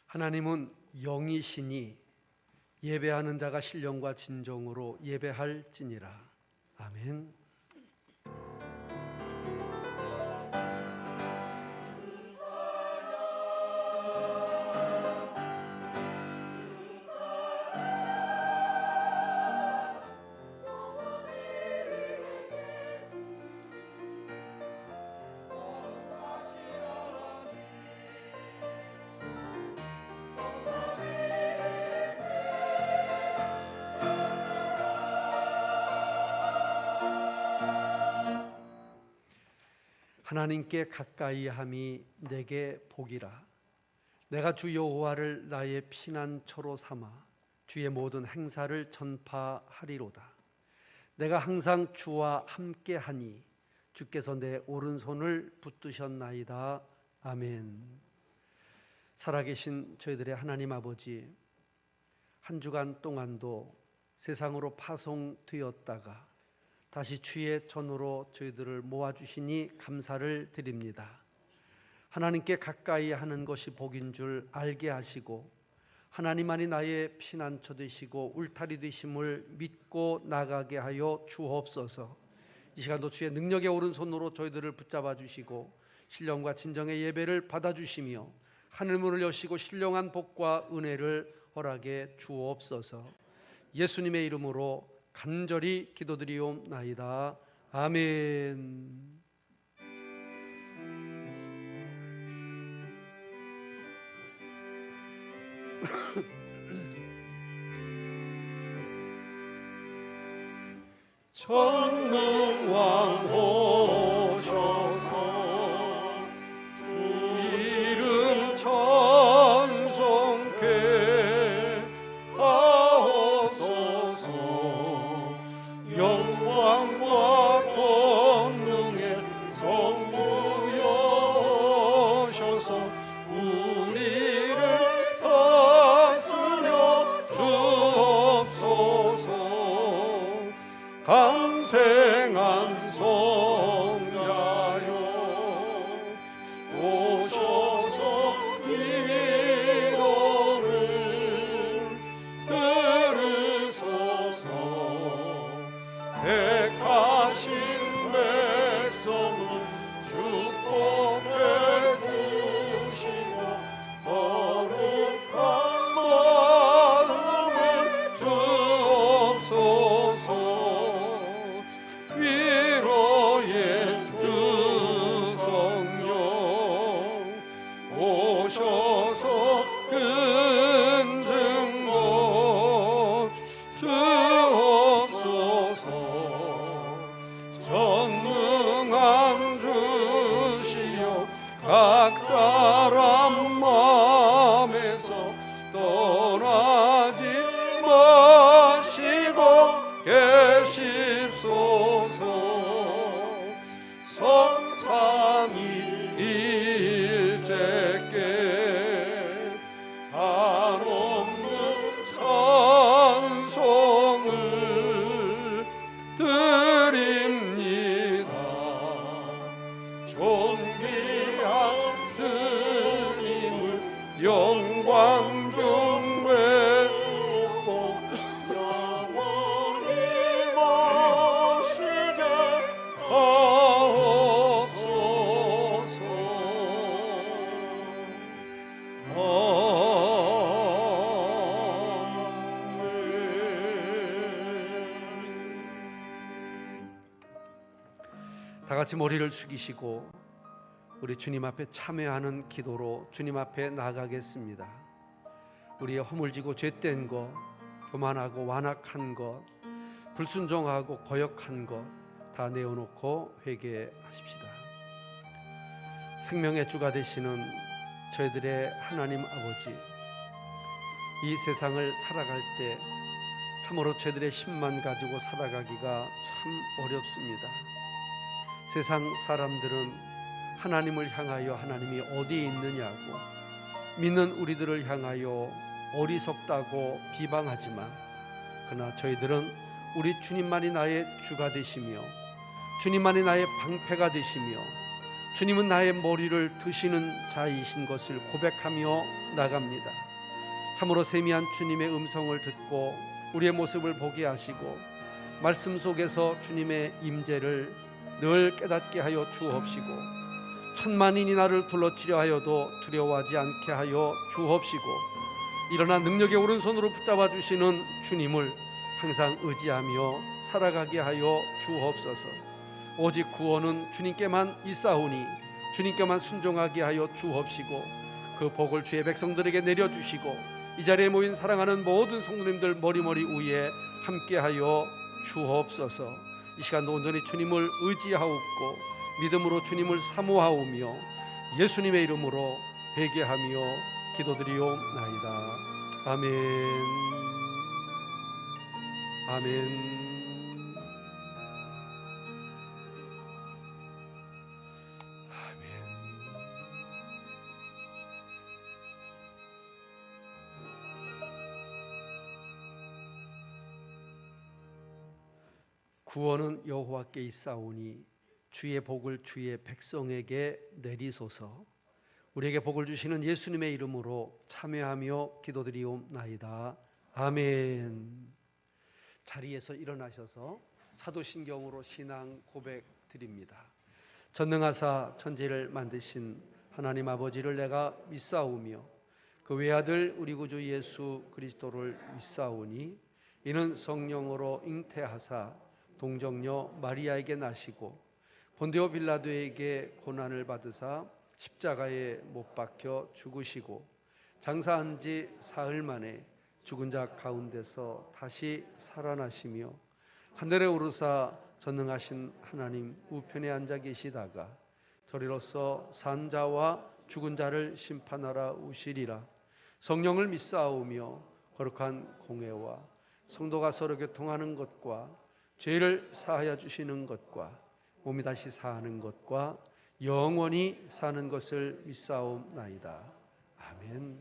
하나님은 영이시니 예배하는 자가 신령과 진정으로 예배할지니라. 아멘. 하나님께 가까이함이 내게 복이라. 내가 주 여호와를 나의 피난처로 삼아 주의 모든 행사를 전파하리로다. 내가 항상 주와 함께하니 주께서 내 오른손을 붙드셨나이다. 아멘. 살아계신 저희들의 하나님 아버지, 한 주간 동안도 세상으로 파송되었다가 다시 주의 전으로 저희들을 모아주시니 감사를 드립니다. 하나님께 가까이 하는 것이 복인 줄 알게 하시고 하나님만이 나의 피난처 되시고 울타리 되심을 믿고 나가게 하여 주옵소서. 이 시간도 주의 능력의 오른손으로 저희들을 붙잡아 주시고 신령과 진정의 예배를 받아주시며 하늘문을 여시고 신령한 복과 은혜를 허락해 주옵소서. 예수님의 이름으로 간절히 기도드리옵나이다. 아멘. 전능왕 오셔서 주 이름 찬송케 하옵소서. 영광과 권능의 성부여 오셔서 우리를 다스려 주옵소서. 강생한 성자여 오셔서 기도를 들으소서. 택하신 백성을 축복해 주시고 거룩한 마음을 주옵소서. 위로의 주 성령 오셔서 근증거 주옵소서. 전능한 주시여 각 사람 마음에서 떠나지 마시고 계십소서. 성삼위일체께 한없는 찬송을 드립니다. 존귀한 주님을 영광 중배우고 영원히 모시게 하옵소서. 다 같이 머리를 숙이시고 우리 주님 앞에 참회하는 기도로 주님 앞에 나가겠습니다. 우리의 허물지고 죄된 것, 교만하고 완악한 것, 불순종하고 거역한 것 다 내어놓고 회개하십시다. 생명의 주가 되시는 저희들의 하나님 아버지, 이 세상을 살아갈 때 참으로 저희들의 힘만 가지고 살아가기가 참 어렵습니다. 세상 사람들은 하나님을 향하여 하나님이 어디에 있느냐고, 믿는 우리들을 향하여 어리석다고 비방하지만, 그러나 저희들은 우리 주님만이 나의 주가 되시며 주님만이 나의 방패가 되시며 주님은 나의 머리를 드시는 자이신 것을 고백하며 나갑니다. 참으로 세미한 주님의 음성을 듣고 우리의 모습을 보게 하시고 말씀 속에서 주님의 임재를 늘 깨닫게 하여 주옵시고 천만인이 나를 둘러치려 하여도 두려워하지 않게 하여 주옵시고 일어나 능력의 오른손으로 붙잡아 주시는 주님을 항상 의지하며 살아가게 하여 주옵소서. 오직 구원은 주님께만 있사오니 주님께만 순종하게 하여 주옵시고 그 복을 주의 백성들에게 내려주시고 이 자리에 모인 사랑하는 모든 성도님들 머리머리 위에 함께하여 주옵소서. 이 시간도 온전히 주님을 의지하옵고 믿음으로 주님을 사모하오며 예수님의 이름으로 회개하며 기도드리옵나이다. 아멘. 아멘. 구원은 여호와께 있사오니 주의 복을 주의 백성에게 내리소서. 우리에게 복을 주시는 예수님의 이름으로 참여하며 기도드리옵나이다. 아멘. 자리에서 일어나셔서 사도신경으로 신앙 고백 드립니다. 전능하사 천지를 만드신 하나님 아버지를 내가 믿사오며 그 외아들 우리 구주 예수 그리스도를 믿사오니 이는 성령으로 잉태하사 동정녀 마리아에게 나시고 본디오 빌라도에게 고난을 받으사 십자가에 못 박혀 죽으시고 장사한 지 사흘 만에 죽은 자 가운데서 다시 살아나시며 하늘에 오르사 전능하신 하나님 우편에 앉아 계시다가 저리로서 산 자와 죽은 자를 심판하러 오시리라. 성령을 믿사오며 거룩한 공회와 성도가 서로 교통하는 것과 죄를 사하여 주시는 것과 몸이 다시 사는 것과 영원히 사는 것을 믿사옵나이다. 아멘.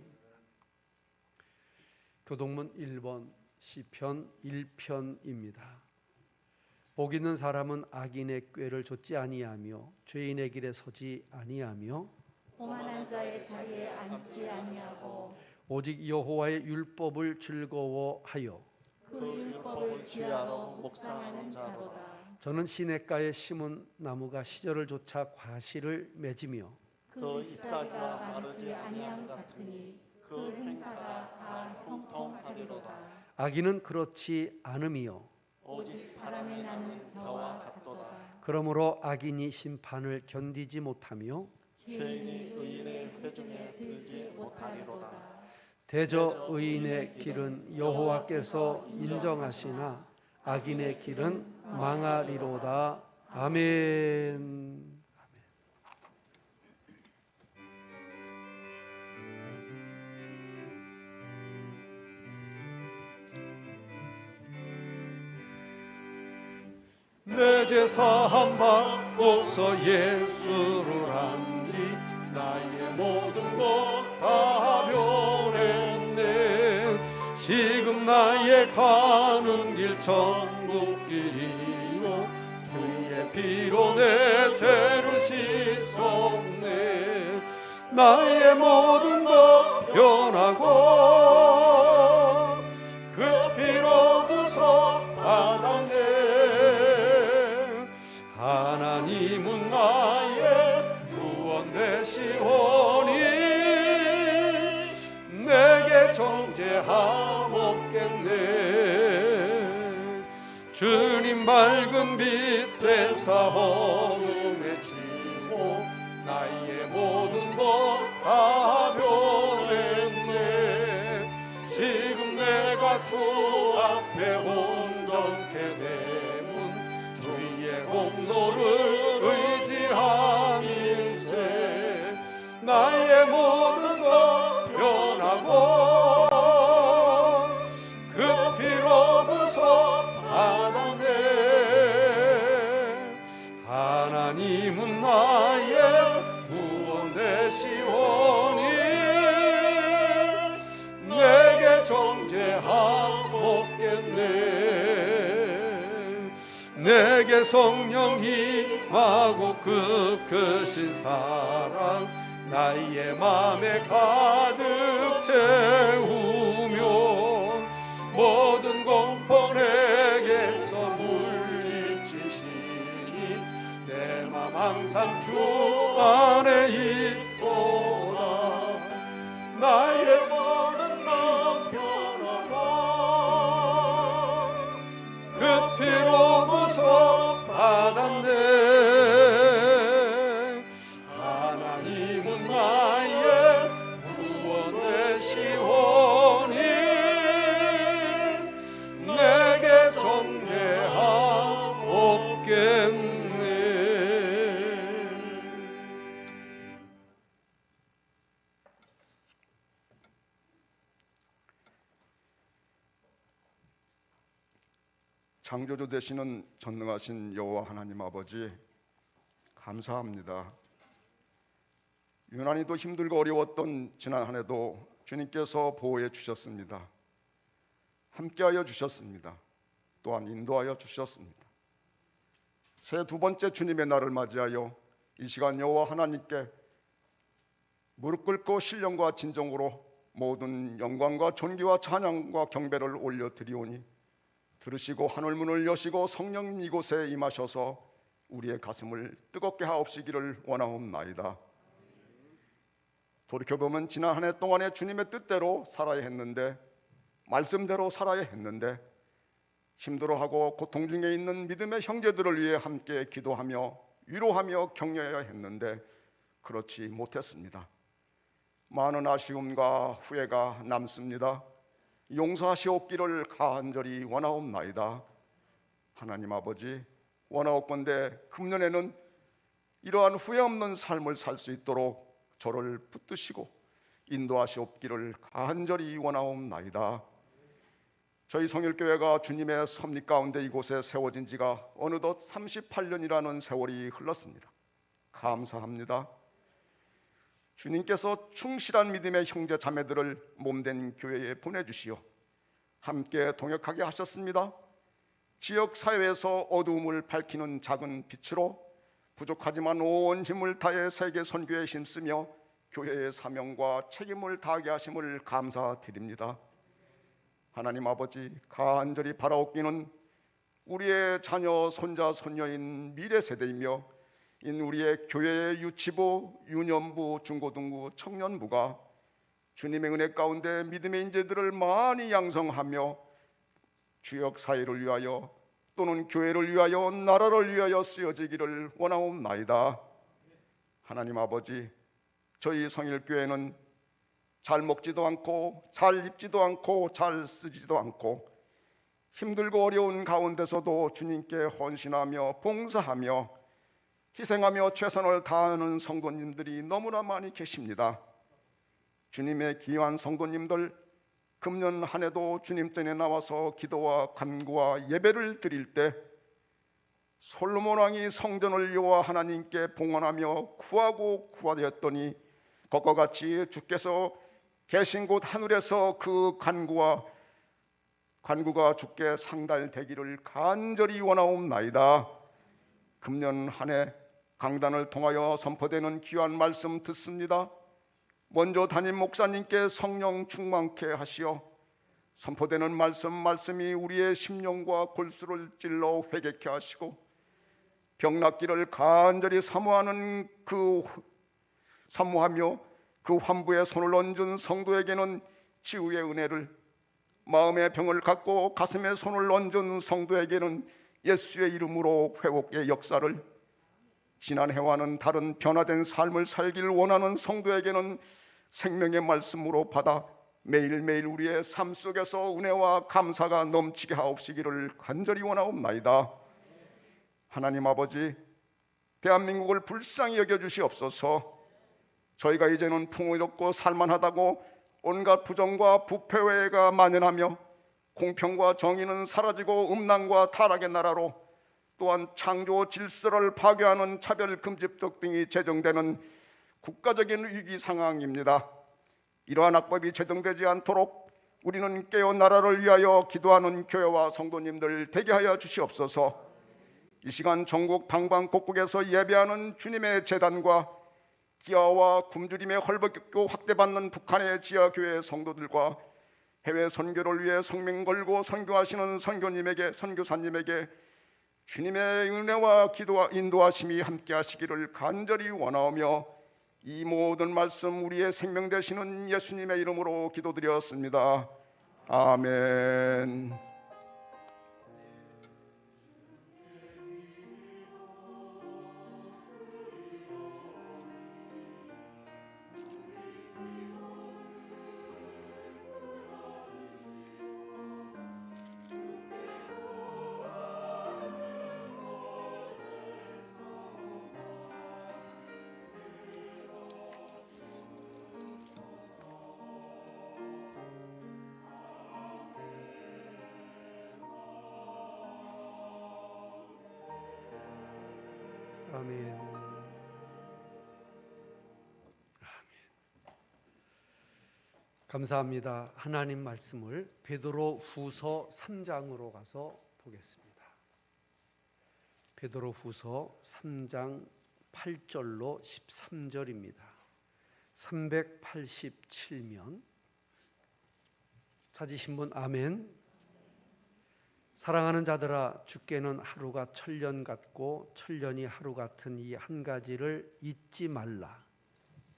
교동문 1번 시편 1편입니다. 복 있는 사람은 악인의 꾀를 좇지 아니하며 죄인의 길에 서지 아니하며 오만한 자의 자리에 앉지 아니하고 오직 여호와의 율법을 즐거워하여 그 율법을 주야로 묵상하는 자로다. 저는 시냇가에 심은 나무가 시절을 조차 과실을 맺으며 그 잎사귀가 마르지 아니함 같으니 그 행사가 다 형통하리로다. 악인은 그렇지 않으며 오직 바람에 나는 겨와 같도다. 그러므로 악인이 심판을 견디지 못하며 죄인이 의인의 회중에 들지 못하리로다. 대저 의인의 길은 여호와께서 인정하시나 악인의 길은 망하리로다. 아멘. 내 죄 사함 받고서 예수를 안지 나의 모든 것 다 변했네. 지금 나의 가는 길 천국길이요 주의 피로 내 죄를 씻었네. 나의 모든 것 변하고 그 피로 구속 받았네. 하나님은 나의 구원 되시오니 내게 정죄함 없겠네. 주님 밝은 빛 되사 어둠에 지고 나의 모든 것 다 변했네. 지금 내가 주 앞에 온전케 되문 주의 공로를 의지함일세. 나의 모든 것 변하고 그 피로 구속 받았네. 하나님은 나의 구원 되시오니 내게 정죄함 없겠네. 내게 성령 임하고 그 크신 사랑 나의 맘에 가득 채우며 모든 공포 내게서 물리치시니 내 맘 항상 주 안에 있도다. 나의 모든 마음 편안함 그 피로 구속받았네. 하나님은 나의 구원 되시오니 내게 정죄함 없겠네. 창조주 되시는 전능하신 여호와 하나님 아버지, 감사합니다. 유난히도 힘들고 어려웠던 지난 한 해도 주님께서 보호해 주셨습니다. 함께하여 주셨습니다. 또한 인도하여 주셨습니다. 새 두 번째 주님의 날을 맞이하여 이 시간 여호와 하나님께 무릎 꿇고 신령과 진정으로 모든 영광과 존귀와 찬양과 경배를 올려드리오니 들으시고 하늘문을 여시고 성령님 이곳에 임하셔서 우리의 가슴을 뜨겁게 하옵시기를 원하옵나이다. 돌이켜보면 지난 한 해 동안에 주님의 뜻대로 살아야 했는데, 말씀대로 살아야 했는데, 힘들어하고 고통 중에 있는 믿음의 형제들을 위해 함께 기도하며 위로하며 격려해야 했는데 그렇지 못했습니다. 많은 아쉬움과 후회가 남습니다. 용서하시옵기를 간절히 원하옵나이다. 하나님 아버지, 원하옵건대 금년에는 이러한 후회 없는 삶을 살 수 있도록 저를 붙드시고 인도하시옵기를 간절히 원하옵나이다. 저희 성일교회가 주님의 섭리 가운데 이곳에 세워진 지가 어느덧 38년이라는 세월이 흘렀습니다. 감사합니다. 주님께서 충실한 믿음의 형제 자매들을 몸된 교회에 보내주시어 함께 동역하게 하셨습니다. 지역 사회에서 어두움을 밝히는 작은 빛으로 부족하지만 온 힘을 다해 세계 선교에 힘쓰며 교회의 사명과 책임을 다하게 하심을 감사드립니다. 하나님 아버지, 간절히 바라옵기는 우리의 자녀, 손자, 손녀인 미래 세대이며 인 우리의 교회의 유치부, 유년부, 중고등부, 청년부가 주님의 은혜 가운데 믿음의 인재들을 많이 양성하며 지역 사회를 위하여 또는 교회를 위하여 나라를 위하여 쓰여지기를 원하옵나이다. 하나님 아버지, 저희 성일교회는 잘 먹지도 않고 잘 입지도 않고 잘 쓰지도 않고 힘들고 어려운 가운데서도 주님께 헌신하며 봉사하며 희생하며 최선을 다하는 성도님들이 너무나 많이 계십니다. 주님의 귀한 성도님들, 금년 한 해도 주님 전에 나와서 기도와 간구와 예배를 드릴 때 솔로몬 왕이 성전을 여호와 하나님께 봉헌하며 구하고 구하되었더니 것과 같이 주께서 계신 곳 하늘에서 그 간구가 주께 상달되기를 간절히 원하옵나이다. 금년 한 해 강단을 통하여 선포되는 귀한 말씀 듣습니다. 먼저 담임 목사님께 성령 충만케 하시어 선포되는 말씀이 우리의 심령과 골수를 찔러 회개케 하시고 병낫기를 간절히 사모하며 그 환부에 손을 얹은 성도에게는 치유의 은혜를, 마음의 병을 갖고 가슴에 손을 얹은 성도에게는 예수의 이름으로 회복의 역사를, 지난 해와는 다른 변화된 삶을 살기를 원하는 성도에게는 생명의 말씀으로 받아 매일매일 우리의 삶 속에서 은혜와 감사가 넘치게 하옵시기를 간절히 원하옵나이다. 하나님 아버지, 대한민국을 불쌍히 여겨주시옵소서. 저희가 이제는 풍요롭고 살만하다고 온갖 부정과 부패가 만연하며 공평과 정의는 사라지고 음란과 타락의 나라로, 또한 창조 질서를 파괴하는 차별금지법 등이 제정되는 국가적인 위기 상황입니다. 이러한 악법이 제정되지 않도록 우리는 깨어 나라를 위하여 기도하는 교회와 성도님들 되게 하여 주시옵소서. 이 시간 전국 방방곡곡에서 예배하는 주님의 제단과 기아와 굶주림에 헐벗고 확대받는 북한의 지하교회 성도들과 해외 선교를 위해 성명 걸고 선교하시는 선교사님에게 주님의 은혜와 기도와 인도하심이 함께 하시기를 간절히 원하오며 이 모든 말씀 우리의 생명 되시는 예수님의 이름으로 기도드렸습니다. 아멘. 아멘. 감사합니다. 하나님 말씀을 베드로 후서 3장으로 가서 보겠습니다. 베드로 후서 3장 8절로 13절입니다. 387면 찾으신 분 아멘. 사랑하는 자들아, 주께는 하루가 천년 같고 천년이 하루 같은 이 한 가지를 잊지 말라.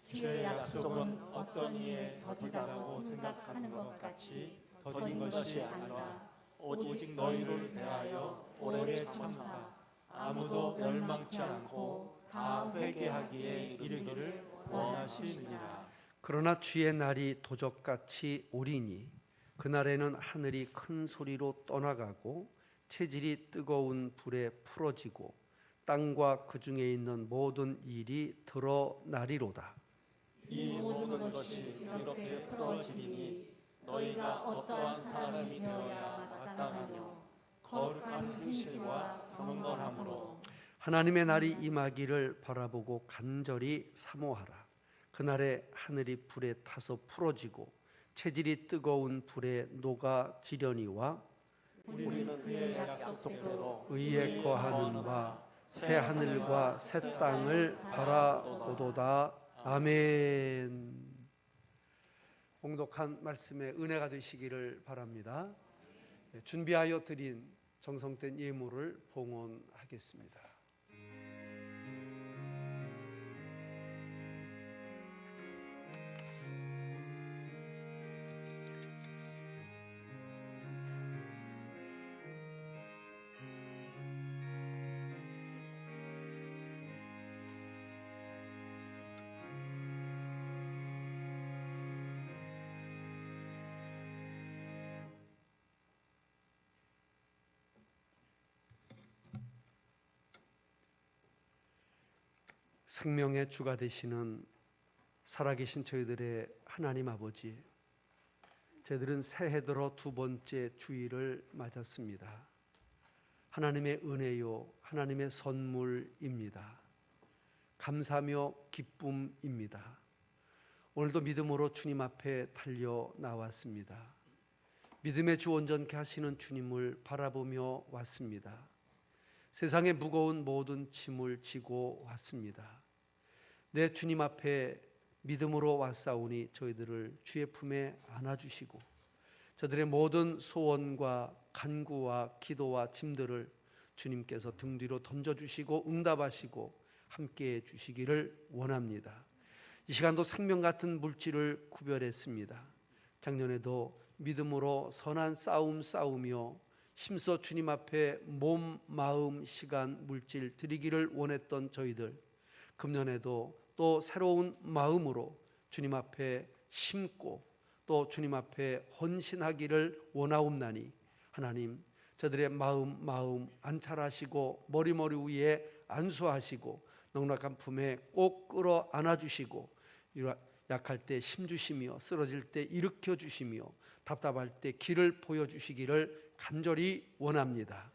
주의 약속은 어떤 이에 더디다고 생각하는 것 같이 더딘 것이 아니라 오직 너희를 대하여 오래 참사 아무도 멸망치 않고 다 회개하기에 이르기를 원하시느니라. 그러나 주의 날이 도적같이 오리니 그날에는 하늘이 큰 소리로 떠나가고 체질이 뜨거운 불에 풀어지고 땅과 그 중에 있는 모든 일이 드러나리로다. 이 모든 것이 이렇게 풀어지리니 너희가 어떠한 사람이 되어야 마땅하뇨. 거룩한 행실과 경건함으로 하나님의 날이 임하기를 바라보고 간절히 사모하라. 그날에 하늘이 불에 타서 풀어지고 체질이 뜨거운 불에 녹아지려니와 우리는 그의 약속대로 의에 거하는 바 새 하늘과 새 땅을 바라보도다. 아멘. 봉독한 말씀에 은혜가 되시기를 바랍니다. 준비하여 드린 정성된 예물을 봉헌하겠습니다. 생명의 주가 되시는 살아계신 저희들의 하나님 아버지, 저희들은 새해 들어 두 번째 주일을 맞았습니다. 하나님의 은혜요, 하나님의 선물입니다. 감사며 기쁨입니다. 오늘도 믿음으로 주님 앞에 달려 나왔습니다. 믿음의 주 온전케 하시는 주님을 바라보며 왔습니다. 세상의 무거운 모든 짐을 지고 왔습니다. 내 주님 앞에 믿음으로 왔사오니 저희들을 주의 품에 안아주시고 저들의 모든 소원과 간구와 기도와 짐들을 주님께서 등 뒤로 던져주시고 응답하시고 함께해 주시기를 원합니다. 이 시간도 생명 같은 물질을 구별했습니다. 작년에도 믿음으로 선한 싸움 싸우며 힘써 주님 앞에 몸, 마음, 시간, 물질 드리기를 원했던 저희들, 금년에도 또 새로운 마음으로 주님 앞에 심고 또 주님 앞에 헌신하기를 원하옵나니 하나님, 저들의 마음 안찰하시고 머리 위에 안수하시고 넉넉한 품에 꼭 끌어 안아주시고 약할 때 힘주시며 쓰러질 때 일으켜 주시며 답답할 때 길을 보여주시기를 간절히 원합니다.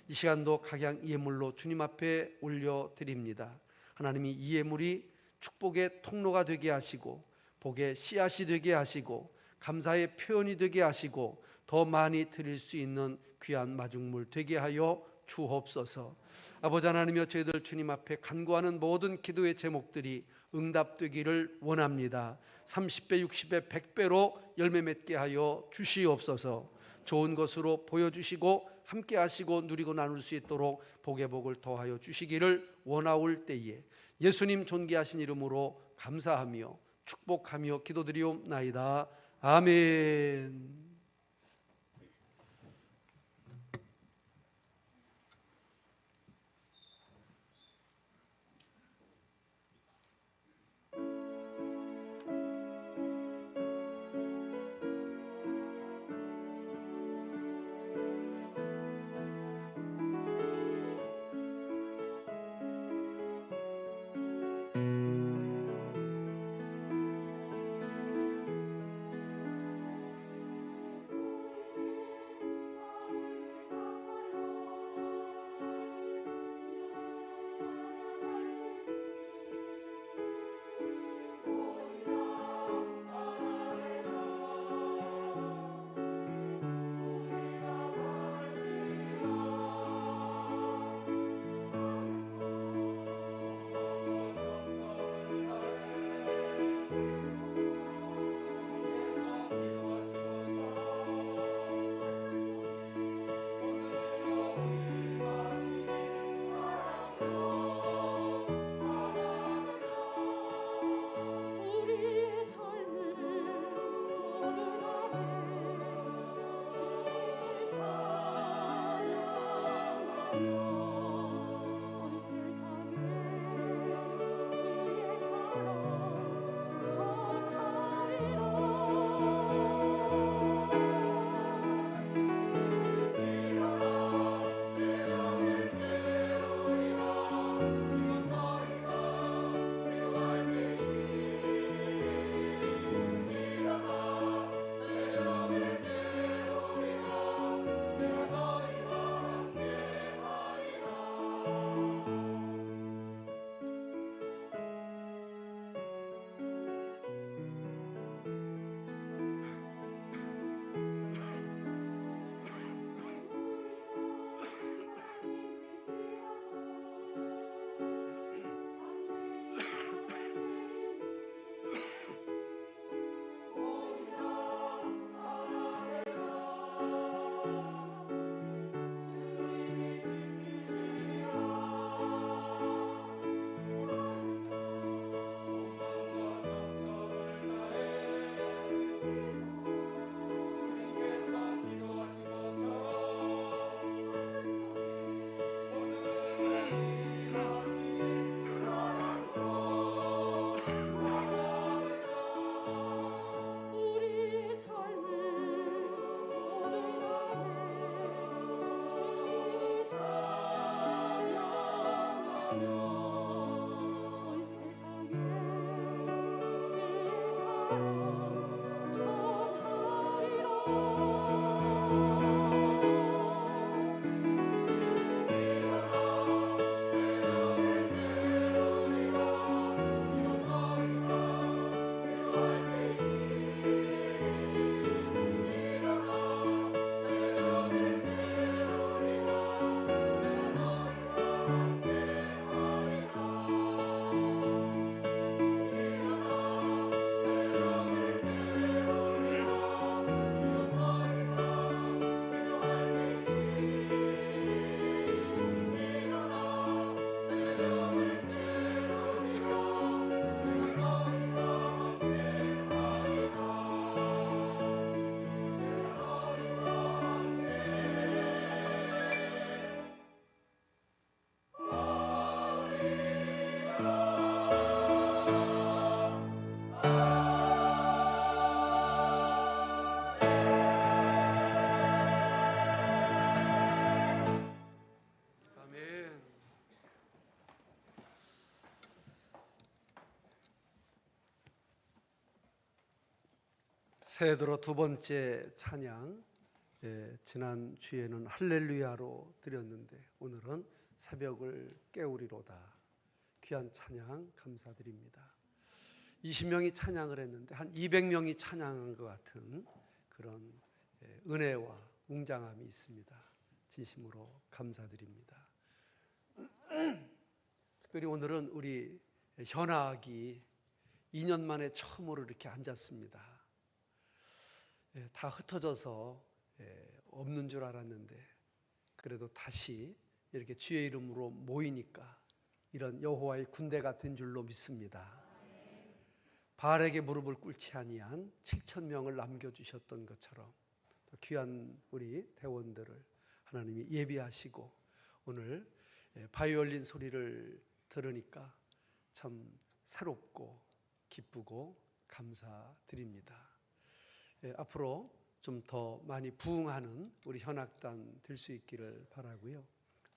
이 시간도 각양 예물로 주님 앞에 올려드립니다. 하나님이 이 예물이 축복의 통로가 되게 하시고 복의 씨앗이 되게 하시고 감사의 표현이 되게 하시고 더 많이 드릴 수 있는 귀한 마중물 되게 하여 주옵소서. 아버지 하나님이여, 저희들 주님 앞에 간구하는 모든 기도의 제목들이 응답되기를 원합니다. 30배, 60배, 100배로 열매 맺게 하여 주시옵소서. 좋은 것으로 보여주시고 함께 하시고 누리고 나눌 수 있도록 복의 복을 더하여 주시기를 원하올 때에 예수님 존귀하신 이름으로 감사하며 축복하며 기도드리옵나이다. 아멘. 새해 들어 두 번째 찬양, 지난 주에는 할렐루야로 드렸는데 오늘은 새벽을 깨우리로다. 귀한 찬양 감사드립니다. 20명이 찬양을 했는데 한 200명이 찬양한 것 같은 그런 은혜와 웅장함이 있습니다. 진심으로 감사드립니다. 특별히 오늘은 우리 현아학이 2년 만에 처음으로 이렇게 앉았습니다. 다 흩어져서 없는 줄 알았는데 그래도 다시 이렇게 주의 이름으로 모이니까 이런 여호와의 군대가 된 줄로 믿습니다. 바알에게 무릎을 꿇지 아니한 7천 명을 남겨주셨던 것처럼 또 귀한 우리 대원들을 하나님이 예비하시고 오늘 바이올린 소리를 들으니까 참 새롭고 기쁘고 감사드립니다. 앞으로 좀 더 많이 부흥하는 우리 현악단 될 수 있기를 바라고요.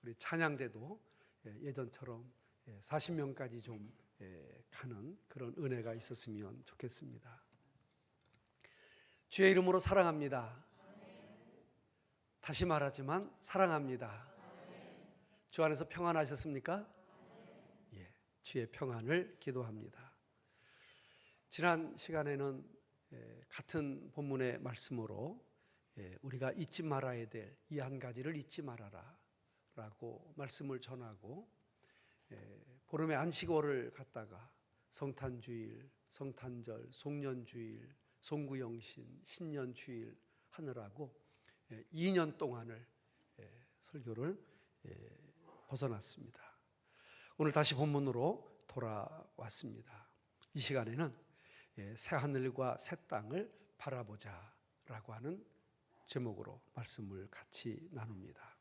우리 찬양대도 예전처럼 40명까지 좀 가는 그런 은혜가 있었으면 좋겠습니다. 주의 이름으로 사랑합니다. 다시 말하지만 사랑합니다. 주 안에서 평안하셨습니까? 예, 주의 평안을 기도합니다. 지난 시간에는 같은 본문의 말씀으로 우리가 잊지 말아야 될 이 한 가지를 잊지 말아라 라고 말씀을 전하고 보름의 안식월을 갖다가 성탄주일, 성탄절, 송년주일, 송구영신, 신년주일 하느라고 2년 동안을 설교를 벗어났습니다. 오늘 다시 본문으로 돌아왔습니다. 이 시간에는 새 하늘과 새 땅을 바라보자 라고 하는 제목으로 말씀을 같이 나눕니다.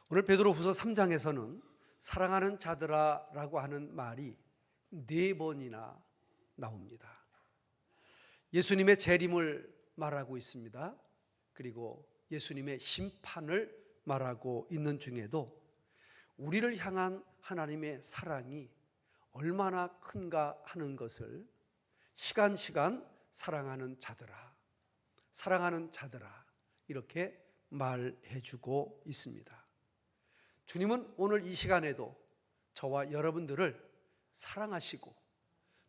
오늘 베드로후서 3장에서는 사랑하는 자들아 라고 하는 말이 4번이나 나옵니다. 예수님의 재림을 말하고 있습니다. 그리고 예수님의 심판을 말하고 있는 중에도 우리를 향한 하나님의 사랑이 얼마나 큰가 하는 것을 시간 사랑하는 자들아, 사랑하는 자들아 이렇게 말해주고 있습니다. 주님은 오늘 이 시간에도 저와 여러분들을 사랑하시고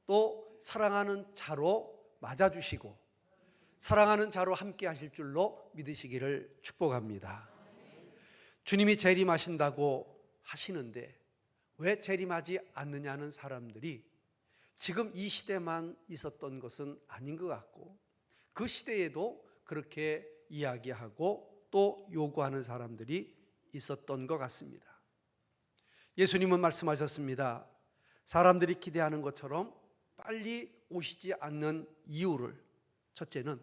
또 사랑하는 자로 맞아주시고 사랑하는 자로 함께 하실 줄로 믿으시기를 축복합니다. 주님이 재림하신다고 하시는데 왜 재림하지 않느냐는 사람들이 지금 이 시대만 있었던 것은 아닌 것 같고 그 시대에도 그렇게 이야기하고 또 요구하는 사람들이 있었던 것 같습니다. 예수님은 말씀하셨습니다. 사람들이 기대하는 것처럼 빨리 오시지 않는 이유를 첫째는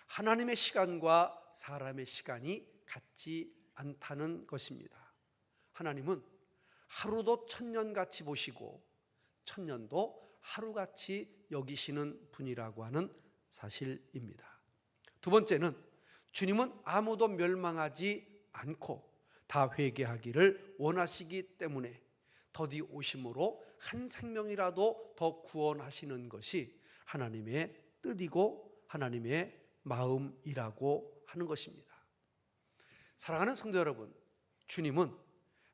하나님의 시간과 사람의 시간이 같지 않다는 것입니다. 하나님은 하루도 천년같이 보시고 천년도 하루같이 여기시는 분이라고 하는 사실입니다. 두 번째는 주님은 아무도 멸망하지 않고 다 회개하기를 원하시기 때문에 더디 오심으로 한 생명이라도 더 구원하시는 것이 하나님의 뜻이고 하나님의 마음이라고 하는 것입니다. 사랑하는 성도 여러분, 주님은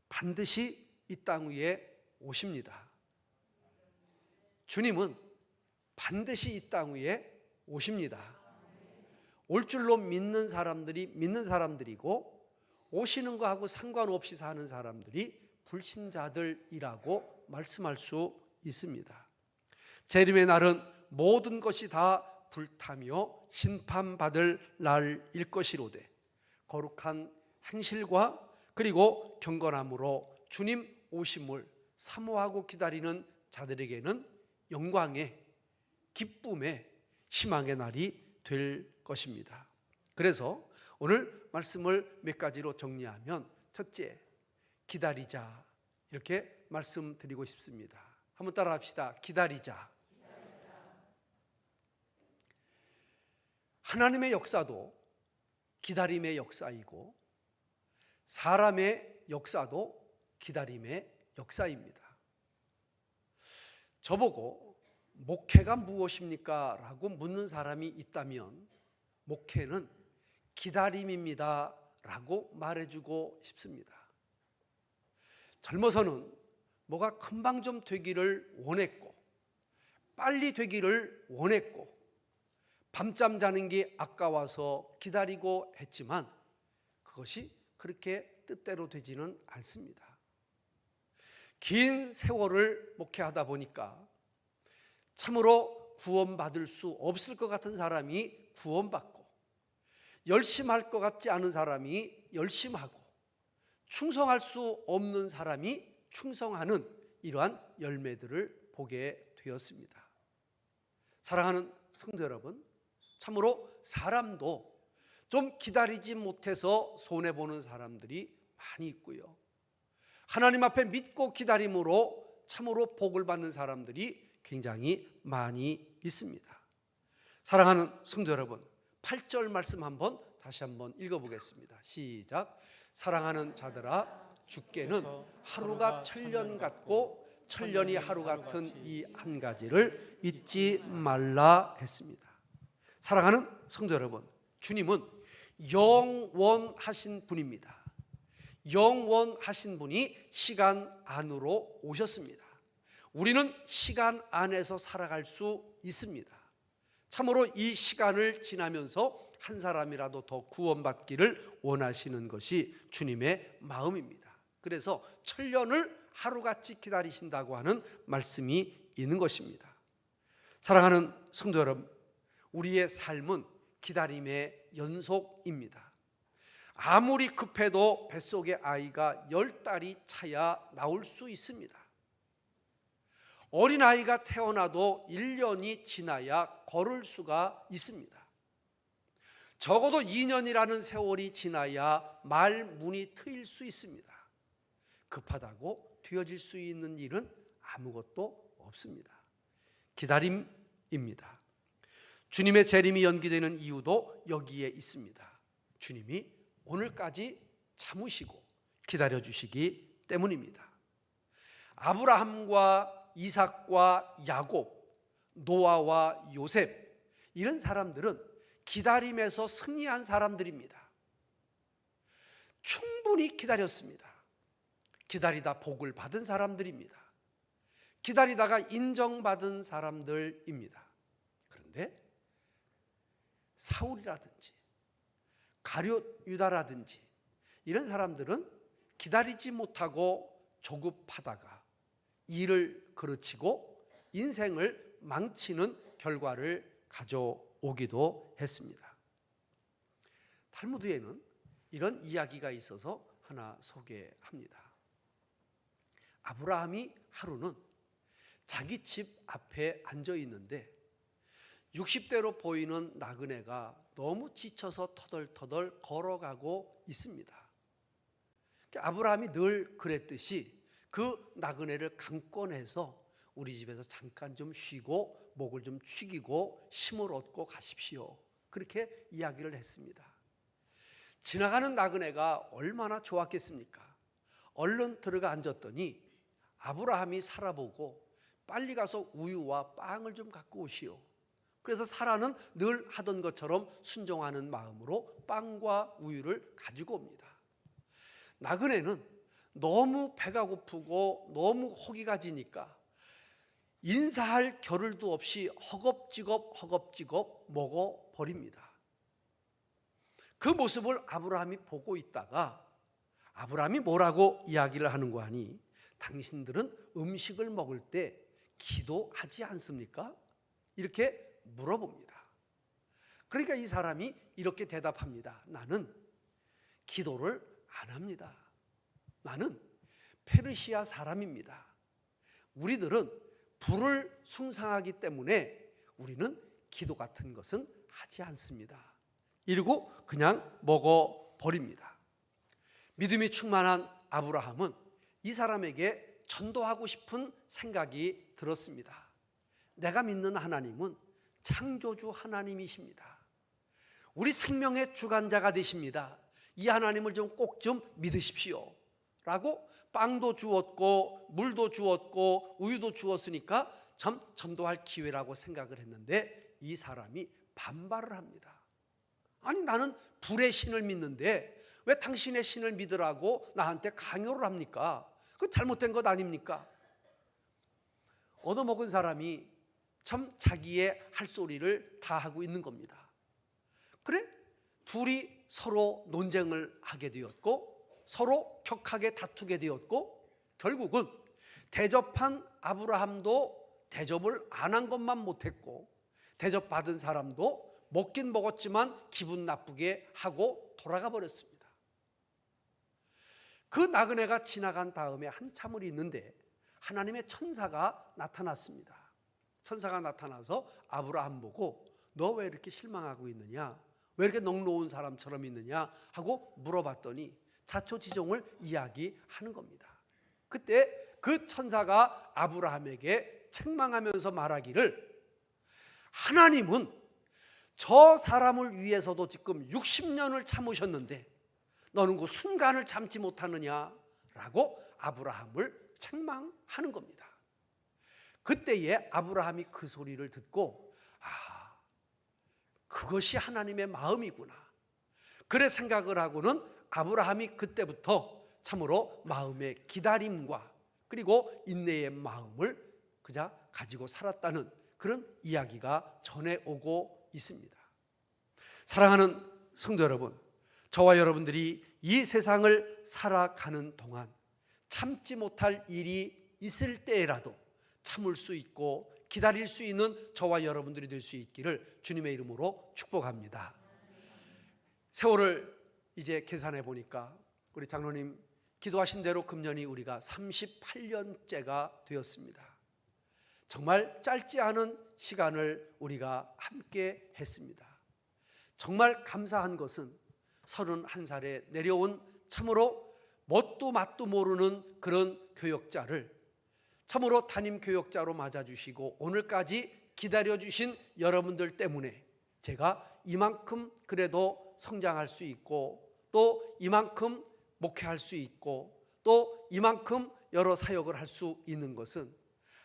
반드시 이 땅 위에 오십니다. 주님은 반드시 이 땅 위에 오십니다. 올 줄로 믿는 사람들이 믿는 사람들이고 오시는 거하고 상관없이 사는 사람들이 불신자들이라고 말씀할 수 있습니다. 재림의 날은 모든 것이 다 불타며 심판받을 날일 것이로되 거룩한 행실과 그리고 경건함으로 주님 오심을 사모하고 기다리는 자들에게는 영광의 기쁨의 희망의 날이 될 것입니다. 그래서 오늘 말씀을 몇 가지로 정리하면 첫째, 기다리자 이렇게 말씀드리고 싶습니다. 한번 따라 합시다. 기다리자. 하나님의 역사도 기다림의 역사이고 사람의 역사도 기다림의 역사입니다. 저보고 목회가 무엇입니까? 라고 묻는 사람이 있다면 목회는 기다림입니다 라고 말해주고 싶습니다. 젊어서는 뭐가 금방 좀 되기를 원했고 빨리 되기를 원했고 밤잠 자는 게 아까워서 기다리고 했지만 그것이 그렇게 뜻대로 되지는 않습니다. 긴 세월을 목회하다 보니까 참으로 구원받을 수 없을 것 같은 사람이 구원받고, 열심할 것 같지 않은 사람이 열심하고, 충성할 수 없는 사람이 충성하는 이러한 열매들을 보게 되었습니다. 사랑하는 성도 여러분, 참으로 사람도 좀 기다리지 못해서 손해보는 사람들이 많이 있고요, 하나님 앞에 믿고 기다림으로 참으로 복을 받는 사람들이 굉장히 많이 있습니다. 사랑하는 성도 여러분, 8절 말씀 다시 한번 읽어보겠습니다. 시작. 사랑하는 자들아, 주께는 하루가 천년 같고 천년이 하루 같은 이 한 가지를 잊지 말라 했습니다. 사랑하는 성도 여러분, 주님은 영원하신 분입니다. 영원하신 분이 시간 안으로 오셨습니다. 우리는 시간 안에서 살아갈 수 있습니다. 참으로 이 시간을 지나면서 한 사람이라도 더 구원받기를 원하시는 것이 주님의 마음입니다. 그래서 천년을 하루같이 기다리신다고 하는 말씀이 있는 것입니다. 사랑하는 성도 여러분, 우리의 삶은 기다림의 연속입니다. 아무리 급해도 뱃속에 아이가 10달이 차야 나올 수 있습니다. 어린아이가 태어나도 1년이 지나야 걸을 수가 있습니다. 적어도 2년이라는 세월이 지나야 말 문이 트일 수 있습니다. 급하다고 되어질 수 있는 일은 아무것도 없습니다. 기다림입니다. 주님의 재림이 연기되는 이유도 여기에 있습니다. 주님이 오늘까지 참으시고 기다려주시기 때문입니다. 아브라함과 이삭과 야곱, 노아와 요셉, 이런 사람들은 기다림에서 승리한 사람들입니다. 충분히 기다렸습니다. 기다리다 복을 받은 사람들입니다. 기다리다가 인정받은 사람들입니다. 그런데 사울이라든지 가룟 유다라든지 이런 사람들은 기다리지 못하고 조급하다가 일을 그르치고 인생을 망치는 결과를 가져오기도 했습니다. 탈무드에는 이런 이야기가 있어서 하나 소개합니다. 아브라함이 하루는 자기 집 앞에 앉아 있는데 60대로 보이는 나그네가 너무 지쳐서 터덜터덜 걸어가고 있습니다. 아브라함이 늘 그랬듯이 그 나그네를 강권해서 우리 집에서 잠깐 좀 쉬고 목을 좀 축이고 힘을 얻고 가십시오, 그렇게 이야기를 했습니다. 지나가는 나그네가 얼마나 좋았겠습니까? 얼른 들어가 앉았더니 아브라함이 살아보고 빨리 가서 우유와 빵을 좀 갖고 오시오. 그래서 사라는 늘 하던 것처럼 순종하는 마음으로 빵과 우유를 가지고 옵니다. 나그네는 너무 배가 고프고 너무 호기가 지니까 인사할 겨를도 없이 허겁지겁 먹어버립니다. 그 모습을 아브라함이 보고 있다가 아브라함이 뭐라고 이야기를 하는가 하니, 당신들은 음식을 먹을 때 기도하지 않습니까? 이렇게 물어봅니다. 그러니까 이 사람이 이렇게 대답합니다. 나는 기도를 안 합니다. 나는 페르시아 사람입니다. 우리들은 불을 숭상하기 때문에 우리는 기도 같은 것은 하지 않습니다. 이러고 그냥 먹어버립니다. 믿음이 충만한 아브라함은 이 사람에게 전도하고 싶은 생각이 들었습니다. 내가 믿는 하나님은 창조주 하나님이십니다. 우리 생명의 주관자가 되십니다. 이 하나님을 좀 꼭 좀 믿으십시오 라고 빵도 주었고 물도 주었고 우유도 주었으니까 참 전도할 기회라고 생각을 했는데 이 사람이 반발을 합니다. 아니, 나는 불의 신을 믿는데 왜 당신의 신을 믿으라고 나한테 강요를 합니까? 그건 잘못된 것 아닙니까? 얻어먹은 사람이 참 자기의 할 소리를 다 하고 있는 겁니다. 그래? 둘이 서로 논쟁을 하게 되었고 서로 격하게 다투게 되었고 결국은 대접한 아브라함도 대접을 안 한 것만 못했고 대접받은 사람도 먹긴 먹었지만 기분 나쁘게 하고 돌아가 버렸습니다. 그 나그네가 지나간 다음에 한참을 있는데 하나님의 천사가 나타났습니다. 천사가 나타나서 아브라함 보고 너 왜 이렇게 실망하고 있느냐, 왜 이렇게 넉놓은 사람처럼 있느냐 하고 물어봤더니 자초지종을 이야기하는 겁니다. 그때 그 천사가 아브라함에게 책망하면서 말하기를 하나님은 저 사람을 위해서도 지금 60년을 참으셨는데 너는 그 순간을 참지 못하느냐라고 아브라함을 책망하는 겁니다. 그때에 아브라함이 그 소리를 듣고 그것이 하나님의 마음이구나 그래 생각을 하고는 아브라함이 그때부터 참으로 마음의 기다림과 그리고 인내의 마음을 그저 가지고 살았다는 그런 이야기가 전해오고 있습니다. 사랑하는 성도 여러분, 저와 여러분들이 이 세상을 살아가는 동안 참지 못할 일이 있을 때라도 참을 수 있고 기다릴 수 있는 저와 여러분들이 될 수 있기를 주님의 이름으로 축복합니다. 세월을 이제 계산해 보니까 우리 장로님 기도하신 대로 금년이 우리가 38년째가 되었습니다. 정말 짧지 않은 시간을 우리가 함께 했습니다. 정말 감사한 것은 31살에 내려온 참으로 뭣도 맛도 모르는 그런 교역자를 참으로 담임 교역자로 맞아주시고 오늘까지 기다려주신 여러분들 때문에 제가 이만큼 그래도 성장할 수 있고 또 이만큼 목회할 수 있고 또 이만큼 여러 사역을 할 수 있는 것은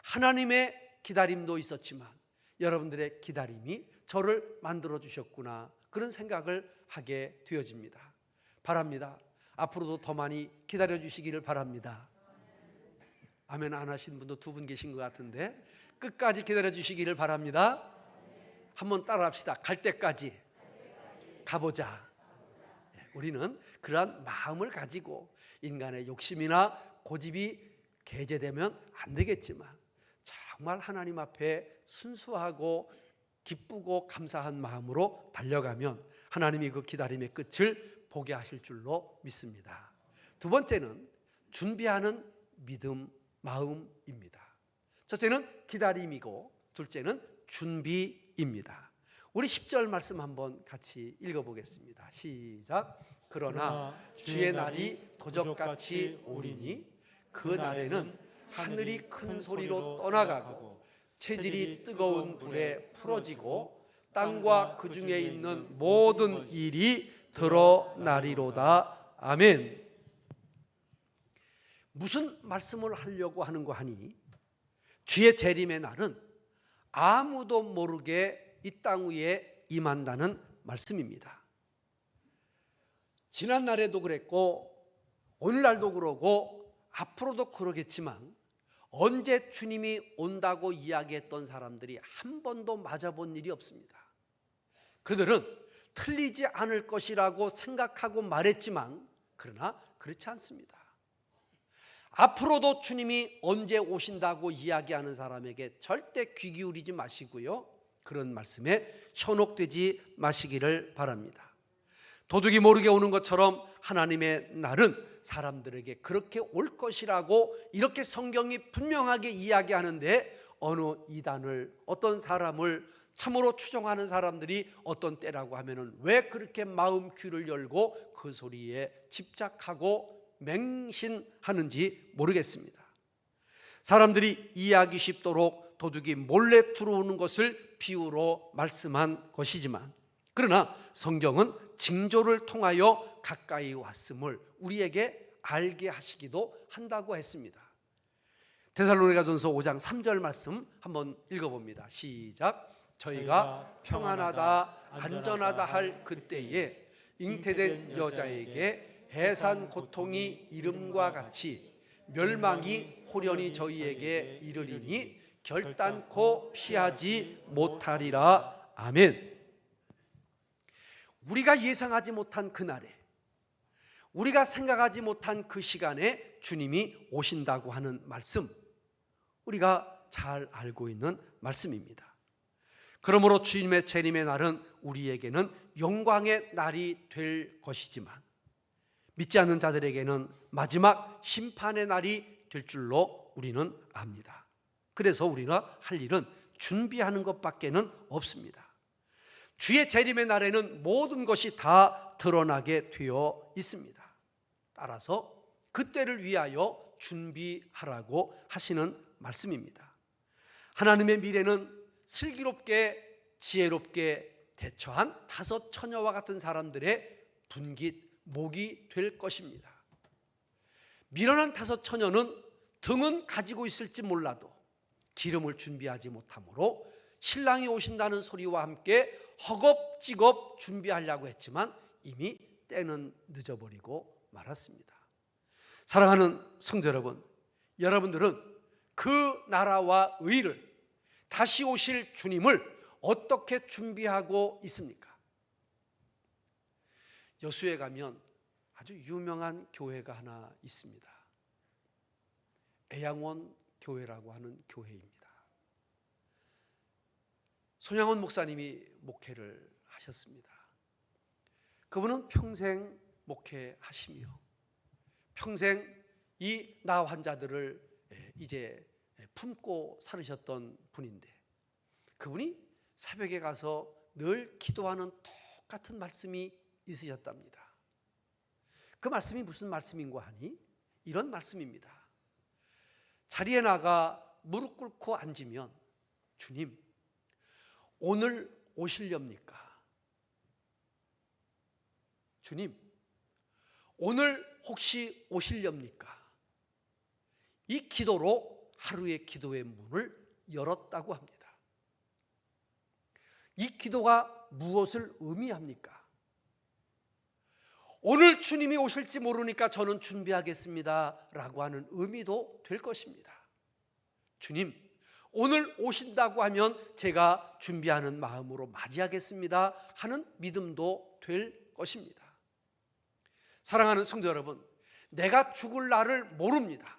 하나님의 기다림도 있었지만 여러분들의 기다림이 저를 만들어 주셨구나 그런 생각을 하게 되어집니다. 바랍니다. 앞으로도 더 많이 기다려 주시기를 바랍니다. 아멘 안 하신 분도 2분 계신 것 같은데 끝까지 기다려 주시기를 바랍니다. 한번 따라합시다. 갈 때까지 가보자. 우리는 그러한 마음을 가지고 인간의 욕심이나 고집이 배제되면 안 되겠지만 정말 하나님 앞에 순수하고 기쁘고 감사한 마음으로 달려가면 하나님이 그 기다림의 끝을 보게 하실 줄로 믿습니다. 두 번째는 준비하는 믿음, 마음입니다. 첫째는 기다림이고 둘째는 준비입니다. 우리 10절 말씀 한번 같이 읽어보겠습니다. 시작. 그러나 주의 날이 도적같이 오리니 그 날에는 하늘이 큰 소리로 떠나가고 체질이 뜨거운 불에 풀어지고 땅과 그 중에 있는 모든 일이 드러나리로다. 아멘. 무슨 말씀을 하려고 하는 거 하니 주의 재림의 날은 아무도 모르게 이 땅 위에 임한다는 말씀입니다. 지난날에도 그랬고 오늘날도 그러고 앞으로도 그러겠지만 언제 주님이 온다고 이야기했던 사람들이 한 번도 맞아본 일이 없습니다. 그들은 틀리지 않을 것이라고 생각하고 말했지만 그러나 그렇지 않습니다. 앞으로도 주님이 언제 오신다고 이야기하는 사람에게 절대 귀 기울이지 마시고요, 그런 말씀에 현혹되지 마시기를 바랍니다. 도둑이 모르게 오는 것처럼 하나님의 날은 사람들에게 그렇게 올 것이라고 이렇게 성경이 분명하게 이야기하는데 어느 이단을 어떤 사람을 참으로 추종하는 사람들이 어떤 때라고 하면은 왜 그렇게 마음 귀를 열고 그 소리에 집착하고 맹신하는지 모르겠습니다. 사람들이 이해하기 쉽도록 도둑이 몰래 들어오는 것을 비유로 말씀한 것이지만 그러나 성경은 징조를 통하여 가까이 왔음을 우리에게 알게 하시기도 한다고 했습니다. 데살로니가전서 5장 3절 말씀 한번 읽어봅니다. 시작. 저희가 평안하다 안전하다 할 그때에 잉태된 여자에게 해산 고통이 이름과 같이 멸망이 호련히 저희에게 이르리니 결단코 피하지 못하리라. 아멘. 우리가 예상하지 못한 그날에, 우리가 생각하지 못한 그 시간에 주님이 오신다고 하는 말씀, 우리가 잘 알고 있는 말씀입니다. 그러므로 주님의 재림의 날은 우리에게는 영광의 날이 될 것이지만 믿지 않는 자들에게는 마지막 심판의 날이 될 줄로 우리는 압니다. 그래서 우리가 할 일은 준비하는 것밖에는 없습니다. 주의 재림의 날에는 모든 것이 다 드러나게 되어 있습니다. 따라서 그때를 위하여 준비하라고 하시는 말씀입니다. 하나님의 미래는 슬기롭게 지혜롭게 대처한 5 처녀와 같은 사람들의 분깃 목이 될 것입니다. 미련한 5 처녀는 등은 가지고 있을지 몰라도 기름을 준비하지 못하므로 신랑이 오신다는 소리와 함께 허겁지겁 준비하려고 했지만 이미 때는 늦어버리고 말았습니다. 사랑하는 성도 여러분, 여러분들은 그 나라와 의를, 다시 오실 주님을 어떻게 준비하고 있습니까? 여수에 가면 아주 유명한 교회가 하나 있습니다. 애양원 교회라고 하는 교회입니다. 손양원 목사님이 목회를 하셨습니다. 그분은 평생 목회하시며 평생 이 나 환자들을 이제 품고 살으셨던 분인데, 그분이 새벽에 가서 늘 기도하는 똑같은 말씀이 있으셨답니다. 그 말씀이 무슨 말씀인가 하니 이런 말씀입니다. 자리에 나가 무릎 꿇고 앉으면 주님, 오늘 오실렵니까? 주님, 오늘 혹시 오실렵니까? 이 기도로 하루의 기도의 문을 열었다고 합니다. 이 기도가 무엇을 의미합니까? 오늘 주님이 오실지 모르니까 저는 준비하겠습니다 라고 하는 의미도 될 것입니다. 주님, 오늘 오신다고 하면 제가 준비하는 마음으로 맞이하겠습니다 하는 믿음도 될 것입니다. 사랑하는 성도 여러분, 내가 죽을 날을 모릅니다.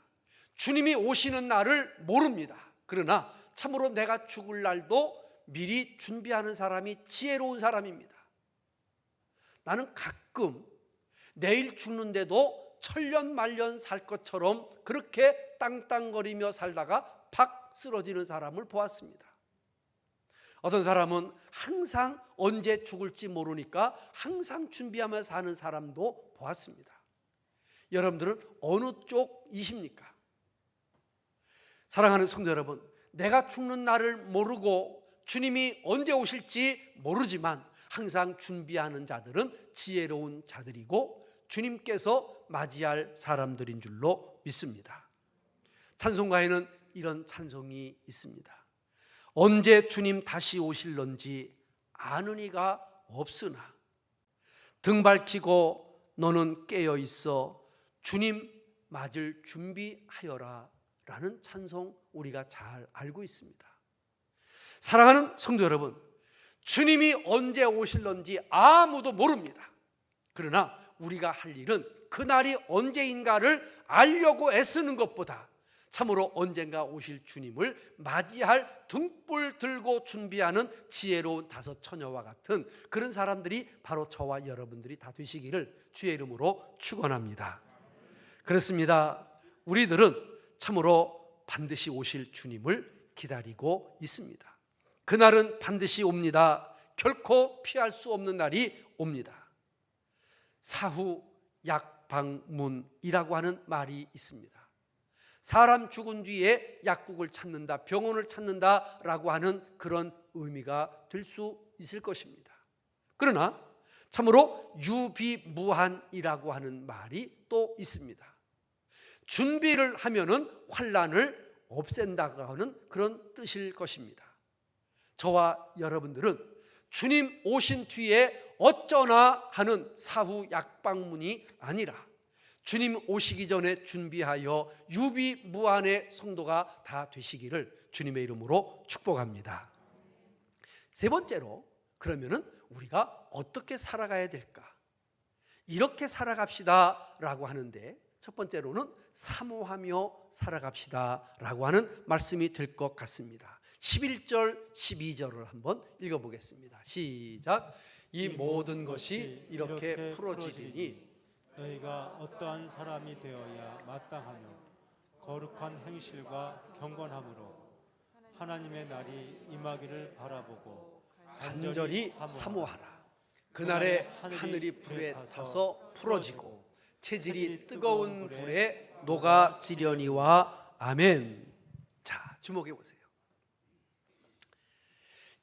주님이 오시는 날을 모릅니다. 그러나 참으로 내가 죽을 날도 미리 준비하는 사람이 지혜로운 사람입니다. 나는 가끔 내일 죽는데도 천년만년 살 것처럼 그렇게 땅땅거리며 살다가 팍 쓰러지는 사람을 보았습니다. 어떤 사람은 항상 언제 죽을지 모르니까 항상 준비하며 사는 사람도 보았습니다. 여러분들은 어느 쪽이십니까? 사랑하는 성도 여러분, 내가 죽는 날을 모르고 주님이 언제 오실지 모르지만 항상 준비하는 자들은 지혜로운 자들이고 주님께서 맞이할 사람들인 줄로 믿습니다. 찬송가에는 이런 찬송이 있습니다. 언제 주님 다시 오실런지 아는 이가 없으나 등 밝히고 너는 깨어 있어 주님 맞을 준비하여라 라는 찬송 우리가 잘 알고 있습니다. 사랑하는 성도 여러분, 주님이 언제 오실런지 아무도 모릅니다. 그러나 우리가 할 일은 그날이 언제인가를 알려고 애쓰는 것보다 참으로 언젠가 오실 주님을 맞이할 등불 들고 준비하는 지혜로운 5 처녀와 같은 그런 사람들이 바로 저와 여러분들이 다 되시기를 주의 이름으로 축원합니다. 그렇습니다. 우리들은 참으로 반드시 오실 주님을 기다리고 있습니다. 그날은 반드시 옵니다. 결코 피할 수 없는 날이 옵니다. 사후 약방문이라고 하는 말이 있습니다. 사람 죽은 뒤에 약국을 찾는다, 병원을 찾는다라고 하는 그런 의미가 될 수 있을 것입니다. 그러나 참으로 유비무한이라고 하는 말이 또 있습니다. 준비를 하면은 환난을 없앤다고 하는 그런 뜻일 것입니다. 저와 여러분들은 주님 오신 뒤에 어쩌나 하는 사후 약방문이 아니라 주님 오시기 전에 준비하여 유비무한의 성도가 다 되시기를 주님의 이름으로 축복합니다. 세 번째로, 그러면은 우리가 어떻게 살아가야 될까? 이렇게 살아갑시다 라고 하는데, 첫 번째로는 사모하며 살아갑시다 라고 하는 말씀이 될 것 같습니다. 11절 12절을 한번 읽어보겠습니다. 시작. 이 모든 것이 이렇게 풀어지리니 너희가 어떠한 사람이 되어야 마땅하며 거룩한 행실과 경건함으로 하나님의 날이 임하기를 바라보고 간절히 사모하라. 그날에 하늘이 불에 타서 풀어지고 체질이 뜨거운 불에 녹아지려니와. 아멘. 자, 주목해 보세요.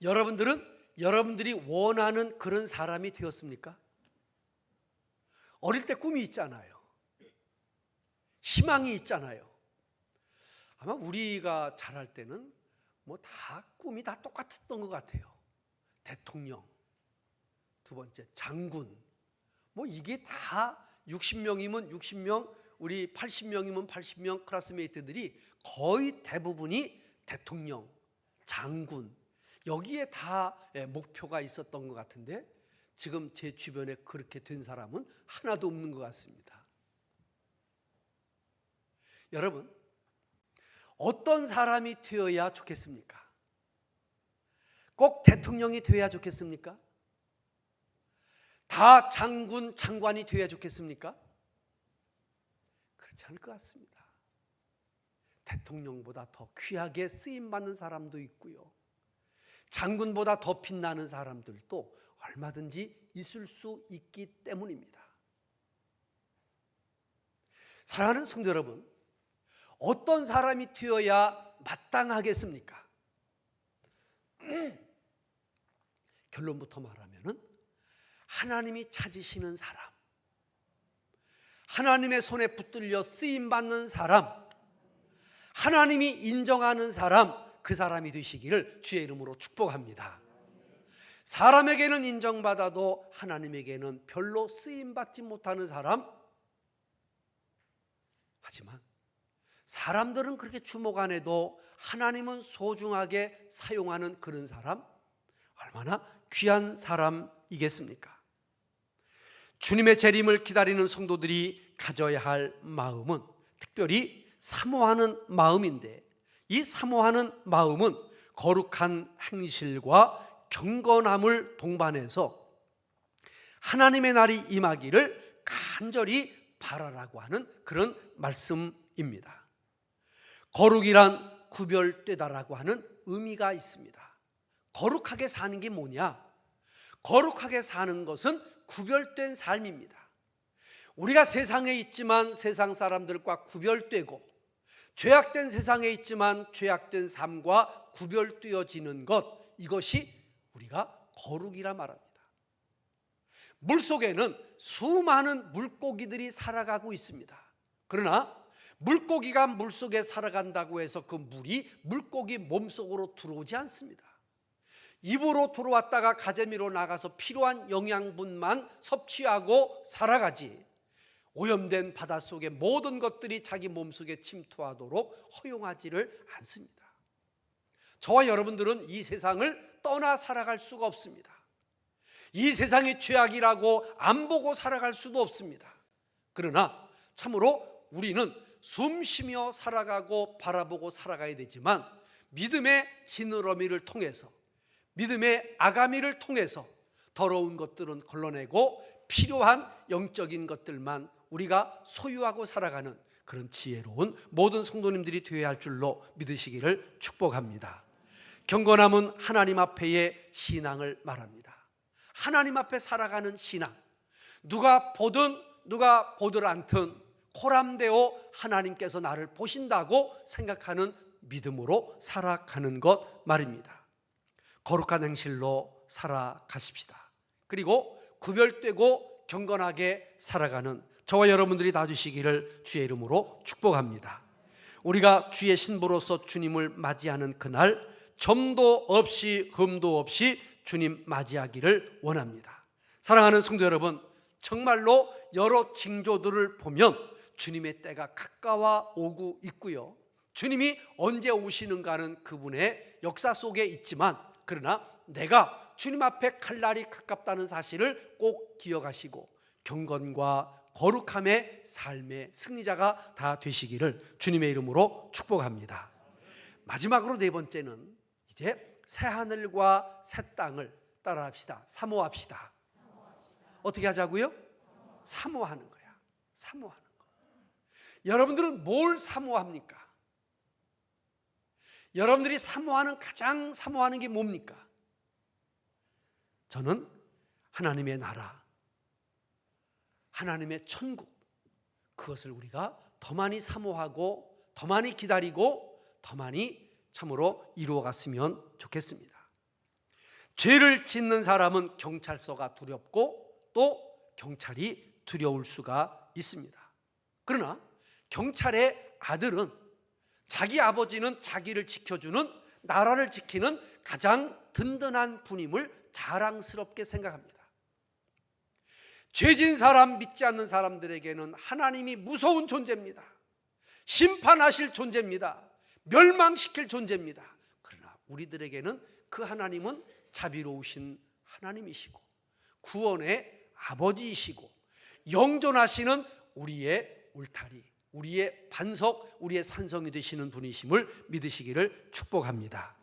여러분들이 원하는 그런 사람이 되었습니까? 어릴 때 꿈이 있잖아요. 희망이 있잖아요. 아마 우리가 자랄 때는 뭐 다 꿈이 다 똑같았던 것 같아요. 대통령, 두 번째 장군, 뭐 이게 다 60명이면 60명, 우리 80명이면 80명 클래스메이트들이 거의 대부분이 대통령, 장군, 여기에 다 목표가 있었던 것 같은데, 지금 제 주변에 그렇게 된 사람은 하나도 없는 것 같습니다. 여러분, 어떤 사람이 되어야 좋겠습니까? 꼭 대통령이 되어야 좋겠습니까? 다 장군, 장관이 되어야 좋겠습니까? 그렇지 않을 것 같습니다. 대통령보다 더 귀하게 쓰임받는 사람도 있고요, 장군보다 더 빛나는 사람들도 얼마든지 있을 수 있기 때문입니다. 사랑하는 성도 여러분, 어떤 사람이 되어야 마땅하겠습니까? 결론부터 말하면은 하나님이 찾으시는 사람, 하나님의 손에 붙들려 쓰임받는 사람, 하나님이 인정하는 사람, 그 사람이 되시기를 주의 이름으로 축복합니다. 사람에게는 인정받아도 하나님에게는 별로 쓰임받지 못하는 사람, 하지만 사람들은 그렇게 주목 안 해도 하나님은 소중하게 사용하는 그런 사람, 얼마나 귀한 사람이겠습니까? 주님의 재림을 기다리는 성도들이 가져야 할 마음은 특별히 사모하는 마음인데, 이 사모하는 마음은 거룩한 행실과 경건함을 동반해서 하나님의 날이 임하기를 간절히 바라라고 하는 그런 말씀입니다. 거룩이란 구별되다라고 하는 의미가 있습니다. 거룩하게 사는 게 뭐냐? 거룩하게 사는 것은 구별된 삶입니다. 우리가 세상에 있지만 세상 사람들과 구별되고, 죄악된 세상에 있지만 죄악된 삶과 구별되어지는 것, 이것이 우리가 거룩이라 말합니다. 물속에는 수많은 물고기들이 살아가고 있습니다. 그러나 물고기가 물속에 살아간다고 해서 그 물이 물고기 몸속으로 들어오지 않습니다. 입으로 들어왔다가 가재미로 나가서 필요한 영양분만 섭취하고 살아가지, 오염된 바닷속의 모든 것들이 자기 몸속에 침투하도록 허용하지를 않습니다. 저와 여러분들은 이 세상을 떠나 살아갈 수가 없습니다. 이 세상이 죄악이라고 안 보고 살아갈 수도 없습니다. 그러나 참으로 우리는 숨쉬며 살아가고 바라보고 살아가야 되지만, 믿음의 지느러미를 통해서, 믿음의 아가미를 통해서 더러운 것들은 걸러내고 필요한 영적인 것들만 우리가 소유하고 살아가는 그런 지혜로운 모든 성도님들이 되어야 할 줄로 믿으시기를 축복합니다. 경건함은 하나님 앞에의 신앙을 말합니다. 하나님 앞에 살아가는 신앙, 누가 보든 누가 보들 않든 코람되어 하나님께서 나를 보신다고 생각하는 믿음으로 살아가는 것 말입니다. 거룩한 행실로 살아가십시다. 그리고 구별되고 경건하게 살아가는 저와 여러분들이 나주시기를 주의 이름으로 축복합니다. 우리가 주의 신부로서 주님을 맞이하는 그날, 점도 없이 흠도 없이 주님 맞이하기를 원합니다. 사랑하는 성도 여러분, 정말로 여러 징조들을 보면 주님의 때가 가까워 오고 있고요, 주님이 언제 오시는가는 그분의 역사 속에 있지만, 그러나 내가 주님 앞에 갈 날이 가깝다는 사실을 꼭 기억하시고 경건과 거룩함의 삶의 승리자가 다 되시기를 주님의 이름으로 축복합니다. 마지막으로 네 번째는 이제 새 하늘과 새 땅을 따라합시다. 사모합시다. 어떻게 하자고요? 사모하는 거야. 사모하는 거. 여러분들은 뭘 사모합니까? 여러분들이 가장 사모하는 게 뭡니까? 저는 하나님의 나라, 하나님의 천국, 그것을 우리가 더 많이 사모하고 더 많이 기다리고 더 많이 참으로 이루어갔으면 좋겠습니다. 죄를 짓는 사람은 경찰서가 두렵고 또 경찰이 두려울 수가 있습니다. 그러나 경찰의 아들은, 자기 아버지는 자기를 지켜주는, 나라를 지키는 가장 든든한 분임을 자랑스럽게 생각합니다. 죄진 사람, 믿지 않는 사람들에게는 하나님이 무서운 존재입니다. 심판하실 존재입니다. 멸망시킬 존재입니다. 그러나 우리들에게는 그 하나님은 자비로우신 하나님이시고 구원의 아버지이시고 영존하시는 우리의 울타리, 우리의 반석, 우리의 산성이 되시는 분이심을 믿으시기를 축복합니다.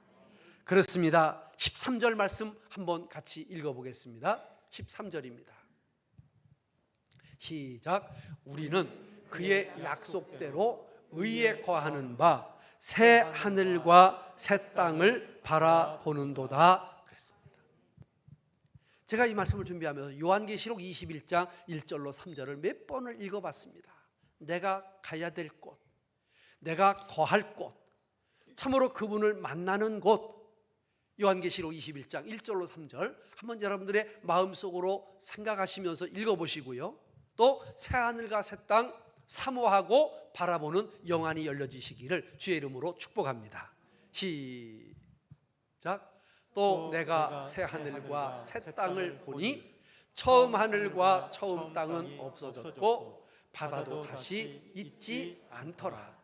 그렇습니다. 13절 말씀 한번 같이 읽어보겠습니다. 13절입니다. 시작. 우리는 그의 약속대로 의에 거하는 바 새 하늘과 새 땅을 바라보는도다 그랬습니다. 제가 이 말씀을 준비하면서 요한계시록 21장 1절로 3절을 몇 번을 읽어봤습니다. 내가 가야 될 곳, 내가 거할 곳, 참으로 그분을 만나는 곳, 요한계시록 21장 1절로 3절 한번 여러분들의 마음속으로 생각하시면서 읽어보시고요. 또 새하늘과 새 땅 사모하고 바라보는 영안이 열려지시기를 주의 이름으로 축복합니다. 시작. 또 내가 새하늘과 새 땅을 보니 처음 하늘과 처음 땅은 없어졌고 바다도 다시 있지 않더라.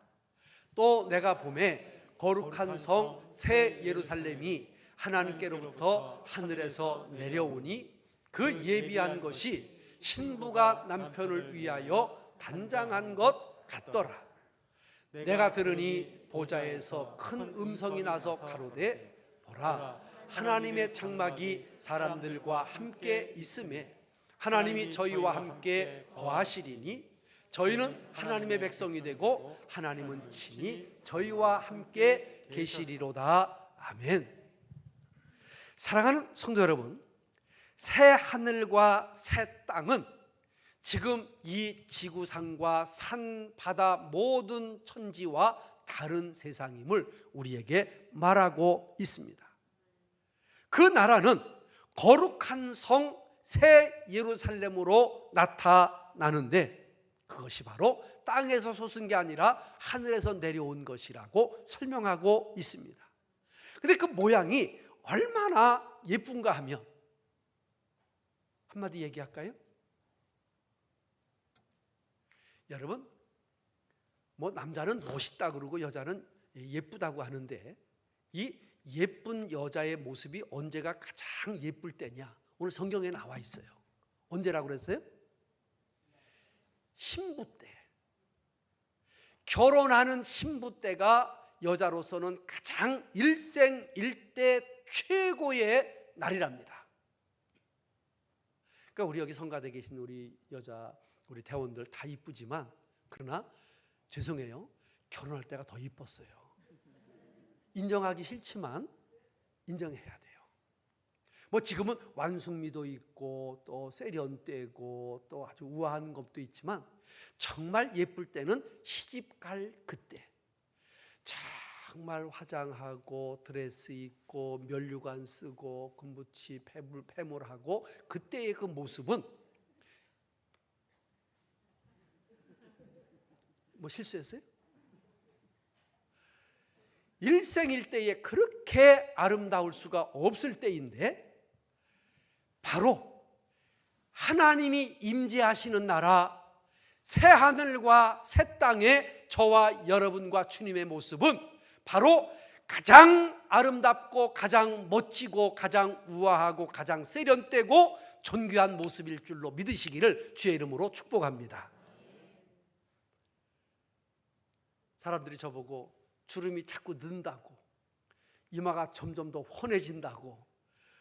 또 내가 보매 거룩한 성 새 예루살렘이 하나님께로부터 하늘에서 내려오니 그 예비한 것이 신부가 남편을 위하여 단장한 것 같더라. 내가 들으니 보좌에서 큰 음성이 나서 가로되 보라, 하나님의 장막이 사람들과 함께 있음에 하나님이 저희와 함께 거하시리니 저희는 하나님의 백성이 되고 하나님은 친히 저희와 함께 계시리로다. 아멘. 사랑하는 성도 여러분, 새 하늘과 새 땅은 지금 이 지구상과 산, 바다 모든 천지와 다른 세상임을 우리에게 말하고 있습니다. 그 나라는 거룩한 성 새 예루살렘으로 나타나는데 그것이 바로 땅에서 솟은 게 아니라 하늘에서 내려온 것이라고 설명하고 있습니다. 그런데 그 모양이 얼마나 예쁜가 하면 한마디 얘기할까요? 여러분, 뭐 남자는 멋있다 그러고 여자는 예쁘다고 하는데 이 예쁜 여자의 모습이 언제가 가장 예쁠 때냐? 오늘 성경에 나와 있어요. 언제라고 그랬어요? 신부 때. 결혼하는 신부 때가 여자로서는 가장 일생일대 최고의 날이랍니다. 그러니까 우리 여기 성가대에 계신 우리 여자, 우리 대원들 다 이쁘지만 그러나 죄송해요, 결혼할 때가 더 이뻤어요. 인정하기 싫지만 인정해야 돼요. 뭐 지금은 완숙미도 있고 또 세련되고 또 아주 우아한 것도 있지만 정말 예쁠 때는 시집갈 그때 정말 화장하고 드레스 입고 면류관 쓰고 금붙이 패물하고 그때의 그 모습은 뭐 실수했어요? 일생일대에 그렇게 아름다울 수가 없을 때인데 바로 하나님이 임재하시는 나라 새 하늘과 새 땅의 저와 여러분과 주님의 모습은 바로 가장 아름답고 가장 멋지고 가장 우아하고 가장 세련되고 존귀한 모습일 줄로 믿으시기를 주의 이름으로 축복합니다. 사람들이 저보고 주름이 자꾸 는다고, 이마가 점점 더 훤해진다고,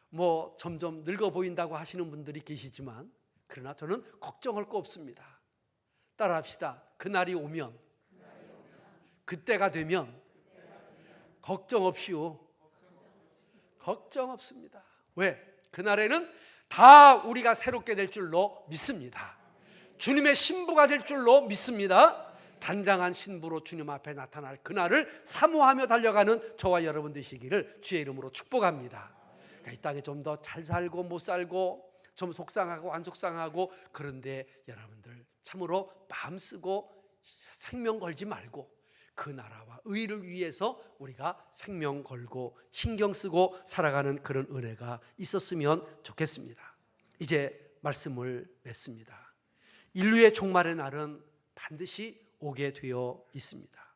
뭐 점점 늙어 보인다고 하시는 분들이 계시지만, 그러나 저는 걱정할 거 없습니다. 따라합시다. 그날이 오면, 그때가 되면 걱정 없이요. 걱정 없습니다. 왜? 그날에는 다 우리가 새롭게 될 줄로 믿습니다. 주님의 신부가 될 줄로 믿습니다. 단장한 신부로 주님 앞에 나타날 그날을 사모하며 달려가는 저와 여러분 되시기를 주의 이름으로 축복합니다. 그러니까 이 땅에 좀 더 잘 살고 못 살고 좀 속상하고 안 속상하고, 그런데 여러분들 참으로 마음 쓰고 생명 걸지 말고 그 나라와 의를 위해서 우리가 생명 걸고 신경 쓰고 살아가는 그런 은혜가 있었으면 좋겠습니다. 이제 말씀을 맺습니다. 인류의 종말의 날은 반드시 오게 되어 있습니다.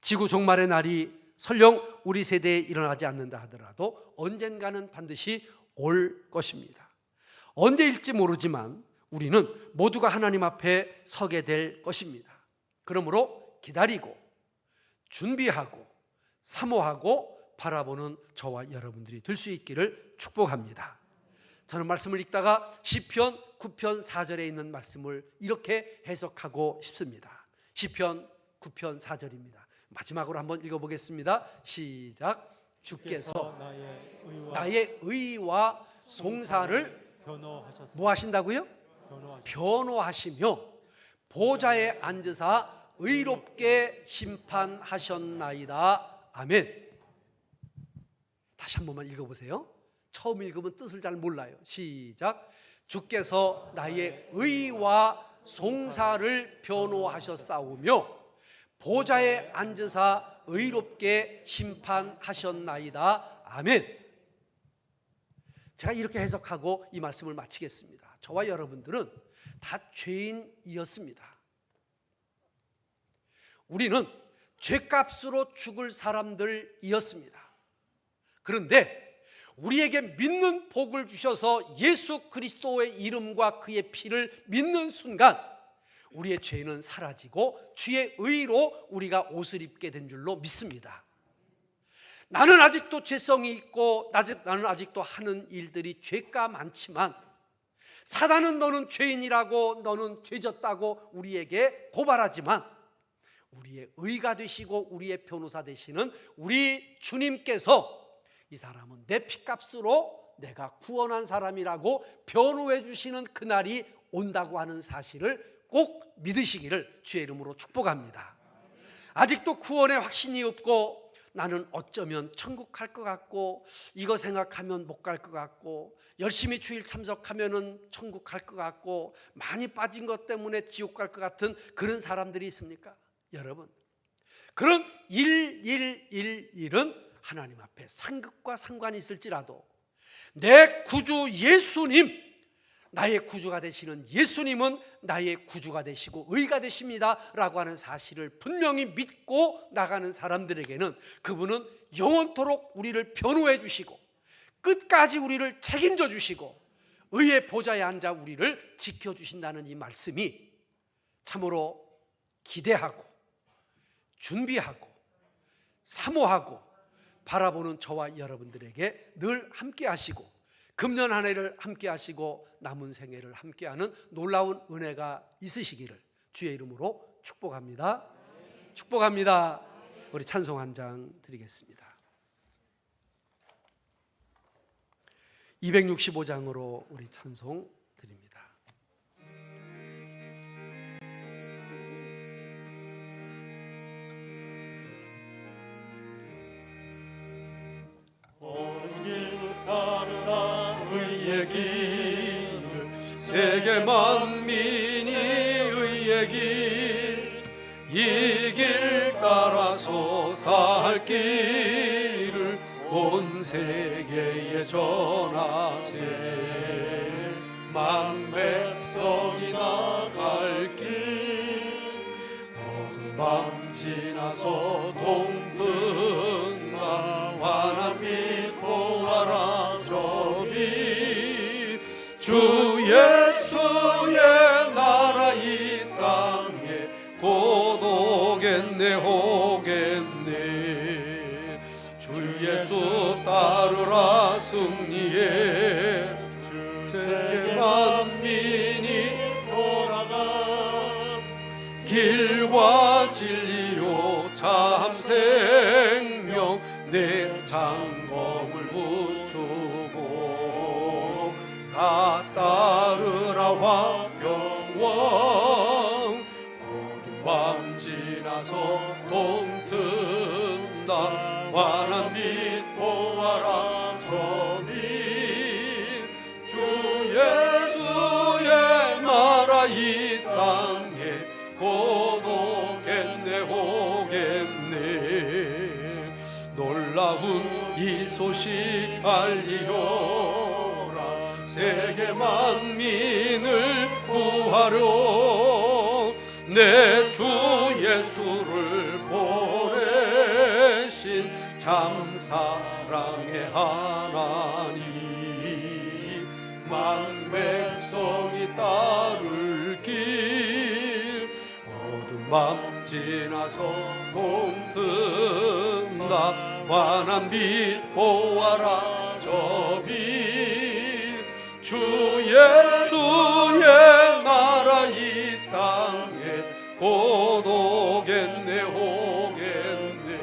지구 종말의 날이 설령 우리 세대에 일어나지 않는다 하더라도 언젠가는 반드시 올 것입니다. 언제일지 모르지만 우리는 모두가 하나님 앞에 서게 될 것입니다. 그러므로 기다리고 준비하고 사모하고 바라보는 저와 여러분들이 될 수 있기를 축복합니다. 저는 말씀을 읽다가 시편 9편 4절에 있는 말씀을 이렇게 해석하고 싶습니다. 시편 9편 4절입니다. 마지막으로 한번 읽어보겠습니다. 시작. 주께서 나의 의와 송사를 뭐 하신다고요? 변호하시며 보좌에 앉으사 의롭게 심판하셨나이다. 아멘. 다시 한 번만 읽어보세요. 처음 읽으면 뜻을 잘 몰라요. 시작. 주께서 나의 의와 송사를 변호하셨사오며 보좌에 앉으사 의롭게 심판하셨나이다. 아멘. 제가 이렇게 해석하고 이 말씀을 마치겠습니다. 저와 여러분들은 다 죄인이었습니다. 우리는 죄값으로 죽을 사람들이었습니다. 그런데 우리에게 믿는 복을 주셔서 예수 그리스도의 이름과 그의 피를 믿는 순간 우리의 죄는 사라지고 주의 의로 우리가 옷을 입게 된 줄로 믿습니다. 나는 아직도 죄성이 있고 나는 아직도 하는 일들이 죄가 많지만 사단은 너는 죄인이라고, 너는 죄졌다고 우리에게 고발하지만 우리의 의가 되시고 우리의 변호사 되시는 우리 주님께서 이 사람은 내 피값으로 내가 구원한 사람이라고 변호해 주시는 그날이 온다고 하는 사실을 꼭 믿으시기를 주의 이름으로 축복합니다. 아직도 구원의 확신이 없고 나는 어쩌면 천국 갈 것 같고 이거 생각하면 못 갈 것 같고 열심히 주일 참석하면은 천국 갈 것 같고 많이 빠진 것 때문에 지옥 갈 것 같은 그런 사람들이 있습니까? 여러분, 그런 111은 하나님 앞에 상급과 상관이 있을지라도 내 구주 예수님, 나의 구주가 되시는 예수님은 나의 구주가 되시고 의가 되십니다 라고 하는 사실을 분명히 믿고 나가는 사람들에게는 그분은 영원토록 우리를 변호해 주시고 끝까지 우리를 책임져 주시고 의의 보좌에 앉아 우리를 지켜주신다는 이 말씀이 참으로 기대하고 준비하고 사모하고 바라보는 저와 여러분들에게 늘 함께 하시고 금년 한 해를 함께 하시고 남은 생애를 함께하는 놀라운 은혜가 있으시기를 주의 이름으로 축복합니다. 축복합니다. 우리 찬송 한 장 드리겠습니다. 265장으로 우리 찬송 드립니다. 의의 길을 세계 만민이 의의 길, 이 길 따라서 살 길을 온 세계에 전하세. 만 백성이 나갈 길, 어둠 밤 지나서 동뜬다 환한 빛 보아라 저기 주 예수의 나라 이 땅에 곧 오겠네 오겠네 주 예수 따르라 승리해 세계 만민이 돌아가 길과 진리요 참 생명 내 장검을 부수고 다 따르라 화평왕 어두운 밤 지나서 동튼다 환한 빛 보아라 저기 주 예수의 나라 이 땅에 곧 오겠네 오겠네 놀라운 이 소식 알리오라 세계 만민을 구하려 내 주 예수를 보내신 참 사랑의 하나님 만 백성이 따를 길 어두운 밤 지나서 동튼다 환한 빛 보아라 저기 주 예수의 나라 이 땅에 곧 오겠네 오겠네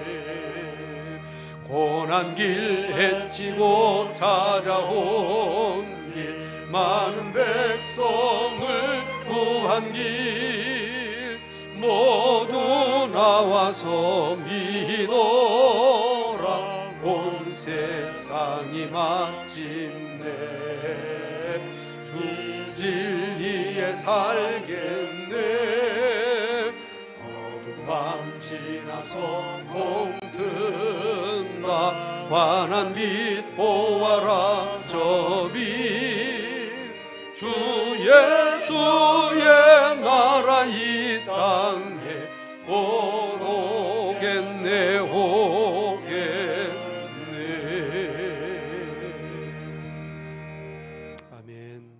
고난 길 헤치고 찾아온 길 많은 백성을 구한 길 모두 나와서 믿어라 온 세상이 마침내 주 진리에 살겠네 어두운 밤 지나서 동튼다 환한 빛 보아라 저기 주 예수의 나라 이 땅에 곧 오겠네 오겠네 아멘.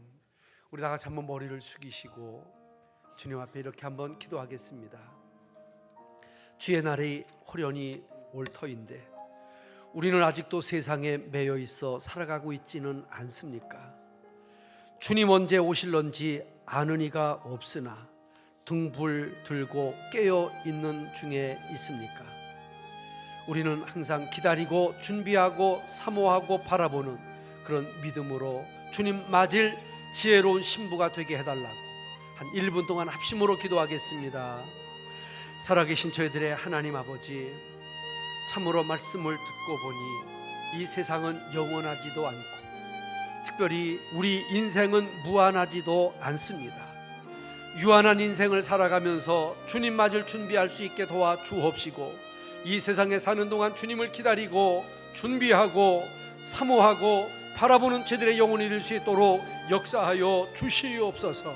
우리 다 같이 한번 머리를 숙이시고 주님 앞에 이렇게 한번 기도하겠습니다. 주의 날이 호련히 올 터인데 우리는 아직도 세상에 매여 있어 살아가고 있지는 않습니까? 주님 언제 오실런지 아는 이가 없으나 등불 들고 깨어 있는 중에 있습니까? 우리는 항상 기다리고 준비하고 사모하고 바라보는 그런 믿음으로 주님 맞을 지혜로운 신부가 되게 해달라고 한 1분 동안 합심으로 기도하겠습니다. 살아계신 저희들의 하나님 아버지, 참으로 말씀을 듣고 보니 이 세상은 영원하지도 않고 특별히 우리 인생은 무한하지도 않습니다. 유한한 인생을 살아가면서 주님 맞을 준비할 수 있게 도와 주옵시고 이 세상에 사는 동안 주님을 기다리고 준비하고 사모하고 바라보는 저들의 영혼이 될 수 있도록 역사하여 주시옵소서.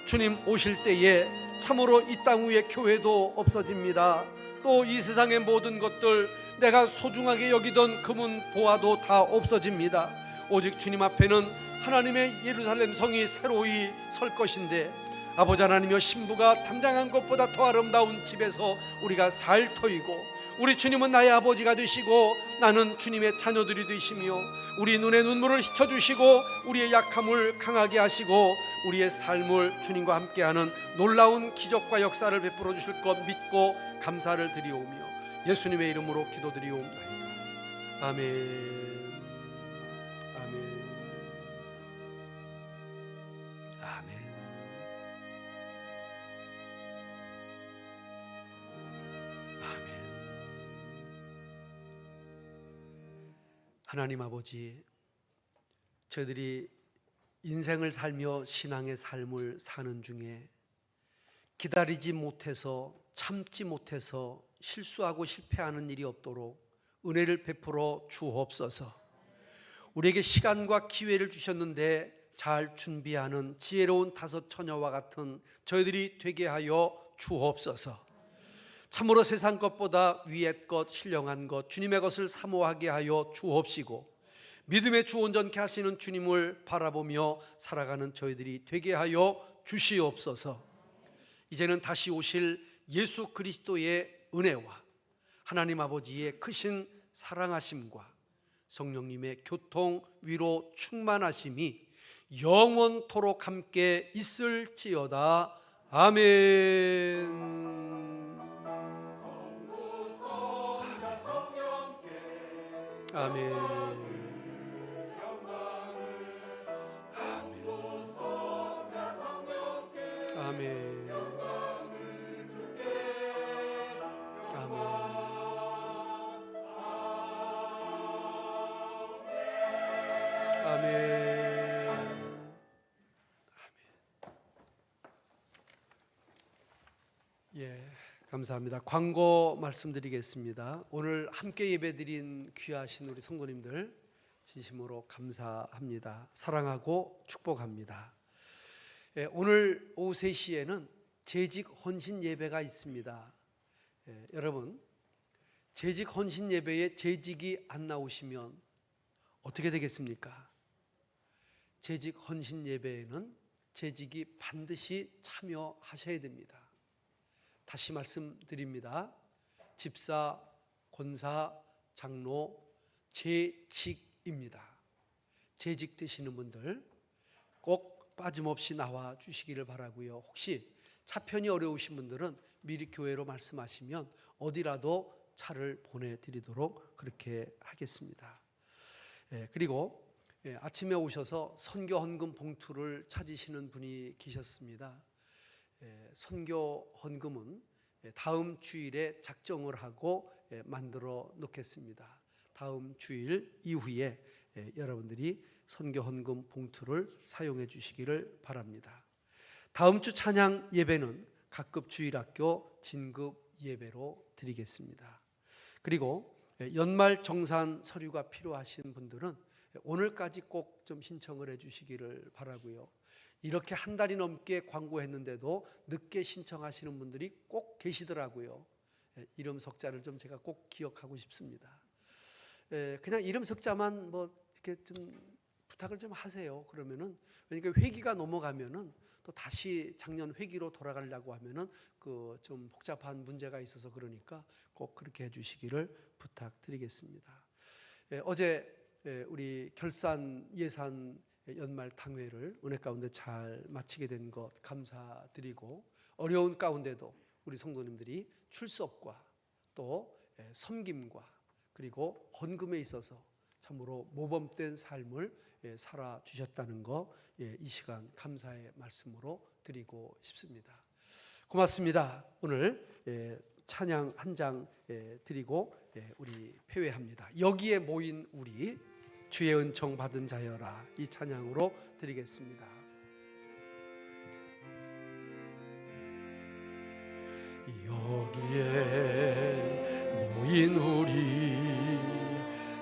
주님 오실 때에 참으로 이 땅 위에 교회도 없어집니다. 또 이 세상의 모든 것들 내가 소중하게 여기던 금은 보화도 다 없어집니다. 오직 주님 앞에는 하나님의 예루살렘 성이 새로이 설 것인데 아버지 하나님이여 신부가 단장한 것보다 더 아름다운 집에서 우리가 살 터이고 우리 주님은 나의 아버지가 되시고 나는 주님의 자녀들이 되시며 우리 눈에 눈물을 씻어주시고 우리의 약함을 강하게 하시고 우리의 삶을 주님과 함께하는 놀라운 기적과 역사를 베풀어 주실 것 믿고 감사를 드리오며 예수님의 이름으로 기도드리옵나이다. 아멘. 아멘. 아멘. 아멘. 하나님 아버지, 저희들이 인생을 살며 신앙의 삶을 사는 중에 기다리지 못해서 참지 못해서 실수하고 실패하는 일이 없도록 은혜를 베풀어 주옵소서. 우리에게 시간과 기회를 주셨는데 잘 준비하는 지혜로운 다섯 처녀와 같은 저희들이 되게 하여 주옵소서. 참으로 세상 것보다 위의 것, 신령한 것, 주님의 것을 사모하게 하여 주옵시고, 믿음의 주 온전케 하시는 주님을 바라보며 살아가는 저희들이 되게 하여 주시옵소서. 이제는 다시 오실 예수 그리스도의 은혜와 하나님 아버지의 크신 사랑하심과 성령님의 교통, 위로, 충만하심이 영원토록 함께 있을지어다. 아멘. 아멘. 아멘. 아멘. 예, 감사합니다. 광고 말씀드리겠습니다. 오늘 함께 예배드린 귀하신 우리 성도님들 진심으로 감사합니다. 사랑하고 축복합니다. 예, 오늘 오후 3시에는 재직 헌신 예배가 있습니다. 예, 여러분, 재직 헌신 예배에 재직이 안 나오시면 어떻게 되겠습니까? 재직 헌신 예배에는 재직이 반드시 참여하셔야 됩니다. 다시 말씀드립니다. 집사, 권사, 장로, 재직입니다. 재직 되시는 분들 꼭 빠짐없이 나와 주시기를 바라고요. 혹시 차편이 어려우신 분들은 미리 교회로 말씀하시면 어디라도 차를 보내드리도록 그렇게 하겠습니다. 그리고 아침에 오셔서 선교 헌금 봉투를 찾으시는 분이 계셨습니다. 선교 헌금은 다음 주일에 작정을 하고 만들어 놓겠습니다. 다음 주일 이후에 여러분들이 선교 헌금 봉투를 사용해 주시기를 바랍니다. 다음 주 찬양 예배는 각급 주일학교 진급 예배로 드리겠습니다. 그리고 연말 정산 서류가 필요하신 분들은 오늘까지 꼭 좀 신청을 해 주시기를 바라고요. 이렇게 한 달이 넘게 광고했는데도 늦게 신청하시는 분들이 꼭 계시더라고요. 이름 석자를 좀 제가 꼭 기억하고 싶습니다. 그냥 이름 석자만 뭐 이렇게 좀 부탁을 좀 하세요. 그러면은, 그러니까 회기가 넘어가면은 또 다시 작년 회기로 돌아가려고 하면은 그 좀 복잡한 문제가 있어서 그러니까 꼭 그렇게 해주시기를 부탁드리겠습니다. 어제 우리 결산 예산 연말 당회를 은혜 가운데 잘 마치게 된 것 감사드리고, 어려운 가운데도 우리 성도님들이 출석과 또 섬김과 그리고 헌금에 있어서 참으로 모범된 삶을 살아주셨다는 거 이 시간 감사의 말씀으로 드리고 싶습니다. 고맙습니다. 오늘 찬양 한 장 드리고 우리 폐회합니다. 여기에 모인 우리 주의 은총 받은 자여라, 이 찬양으로 드리겠습니다. 여기에 모인 우리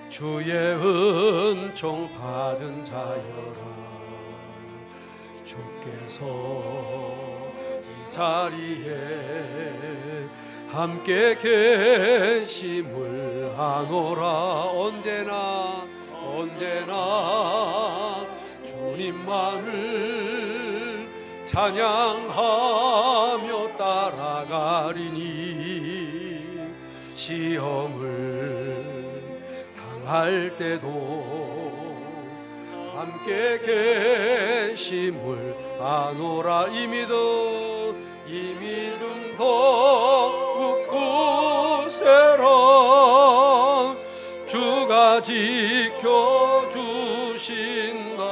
주의 은총 받은 자여라, 주께서 이 자리에 함께 계심을 아노라. 언제나 주님만을 찬양하며 따라가리니, 시험을 당할 때도 함께 계심을 아노라. 이 믿음 더욱 굳세라. 주가 지켜주신다.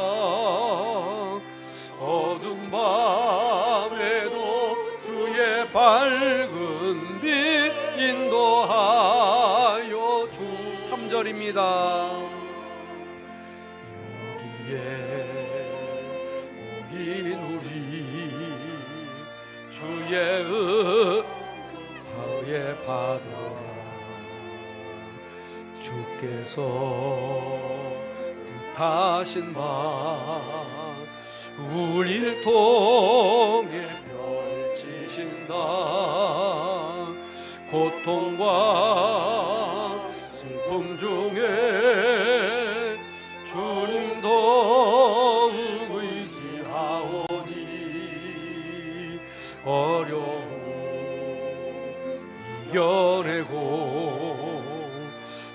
어두운 밤에도 주의 밝은 빛 인도하여 주. 3절입니다. 여기에 모인 우리 주의 은혜에 받으라. 주께서 뜻하신 바 우리를 통해 펼치신다. 고통과 슬픔 중에 주님 더욱 의지하오니 어려움 이겨내고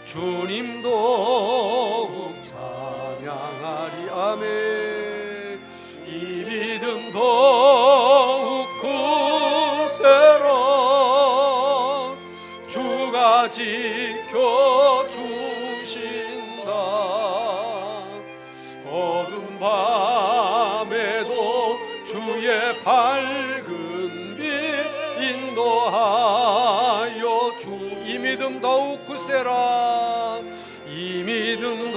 주님 더욱 찬양하리. 아멘. 이 믿음 더욱 굳세라. 주가 지켜주신다. 어두운 밤에도 주의 밝은 빛 인도하여 주. 이 믿음 더욱 굳세라. 이 믿음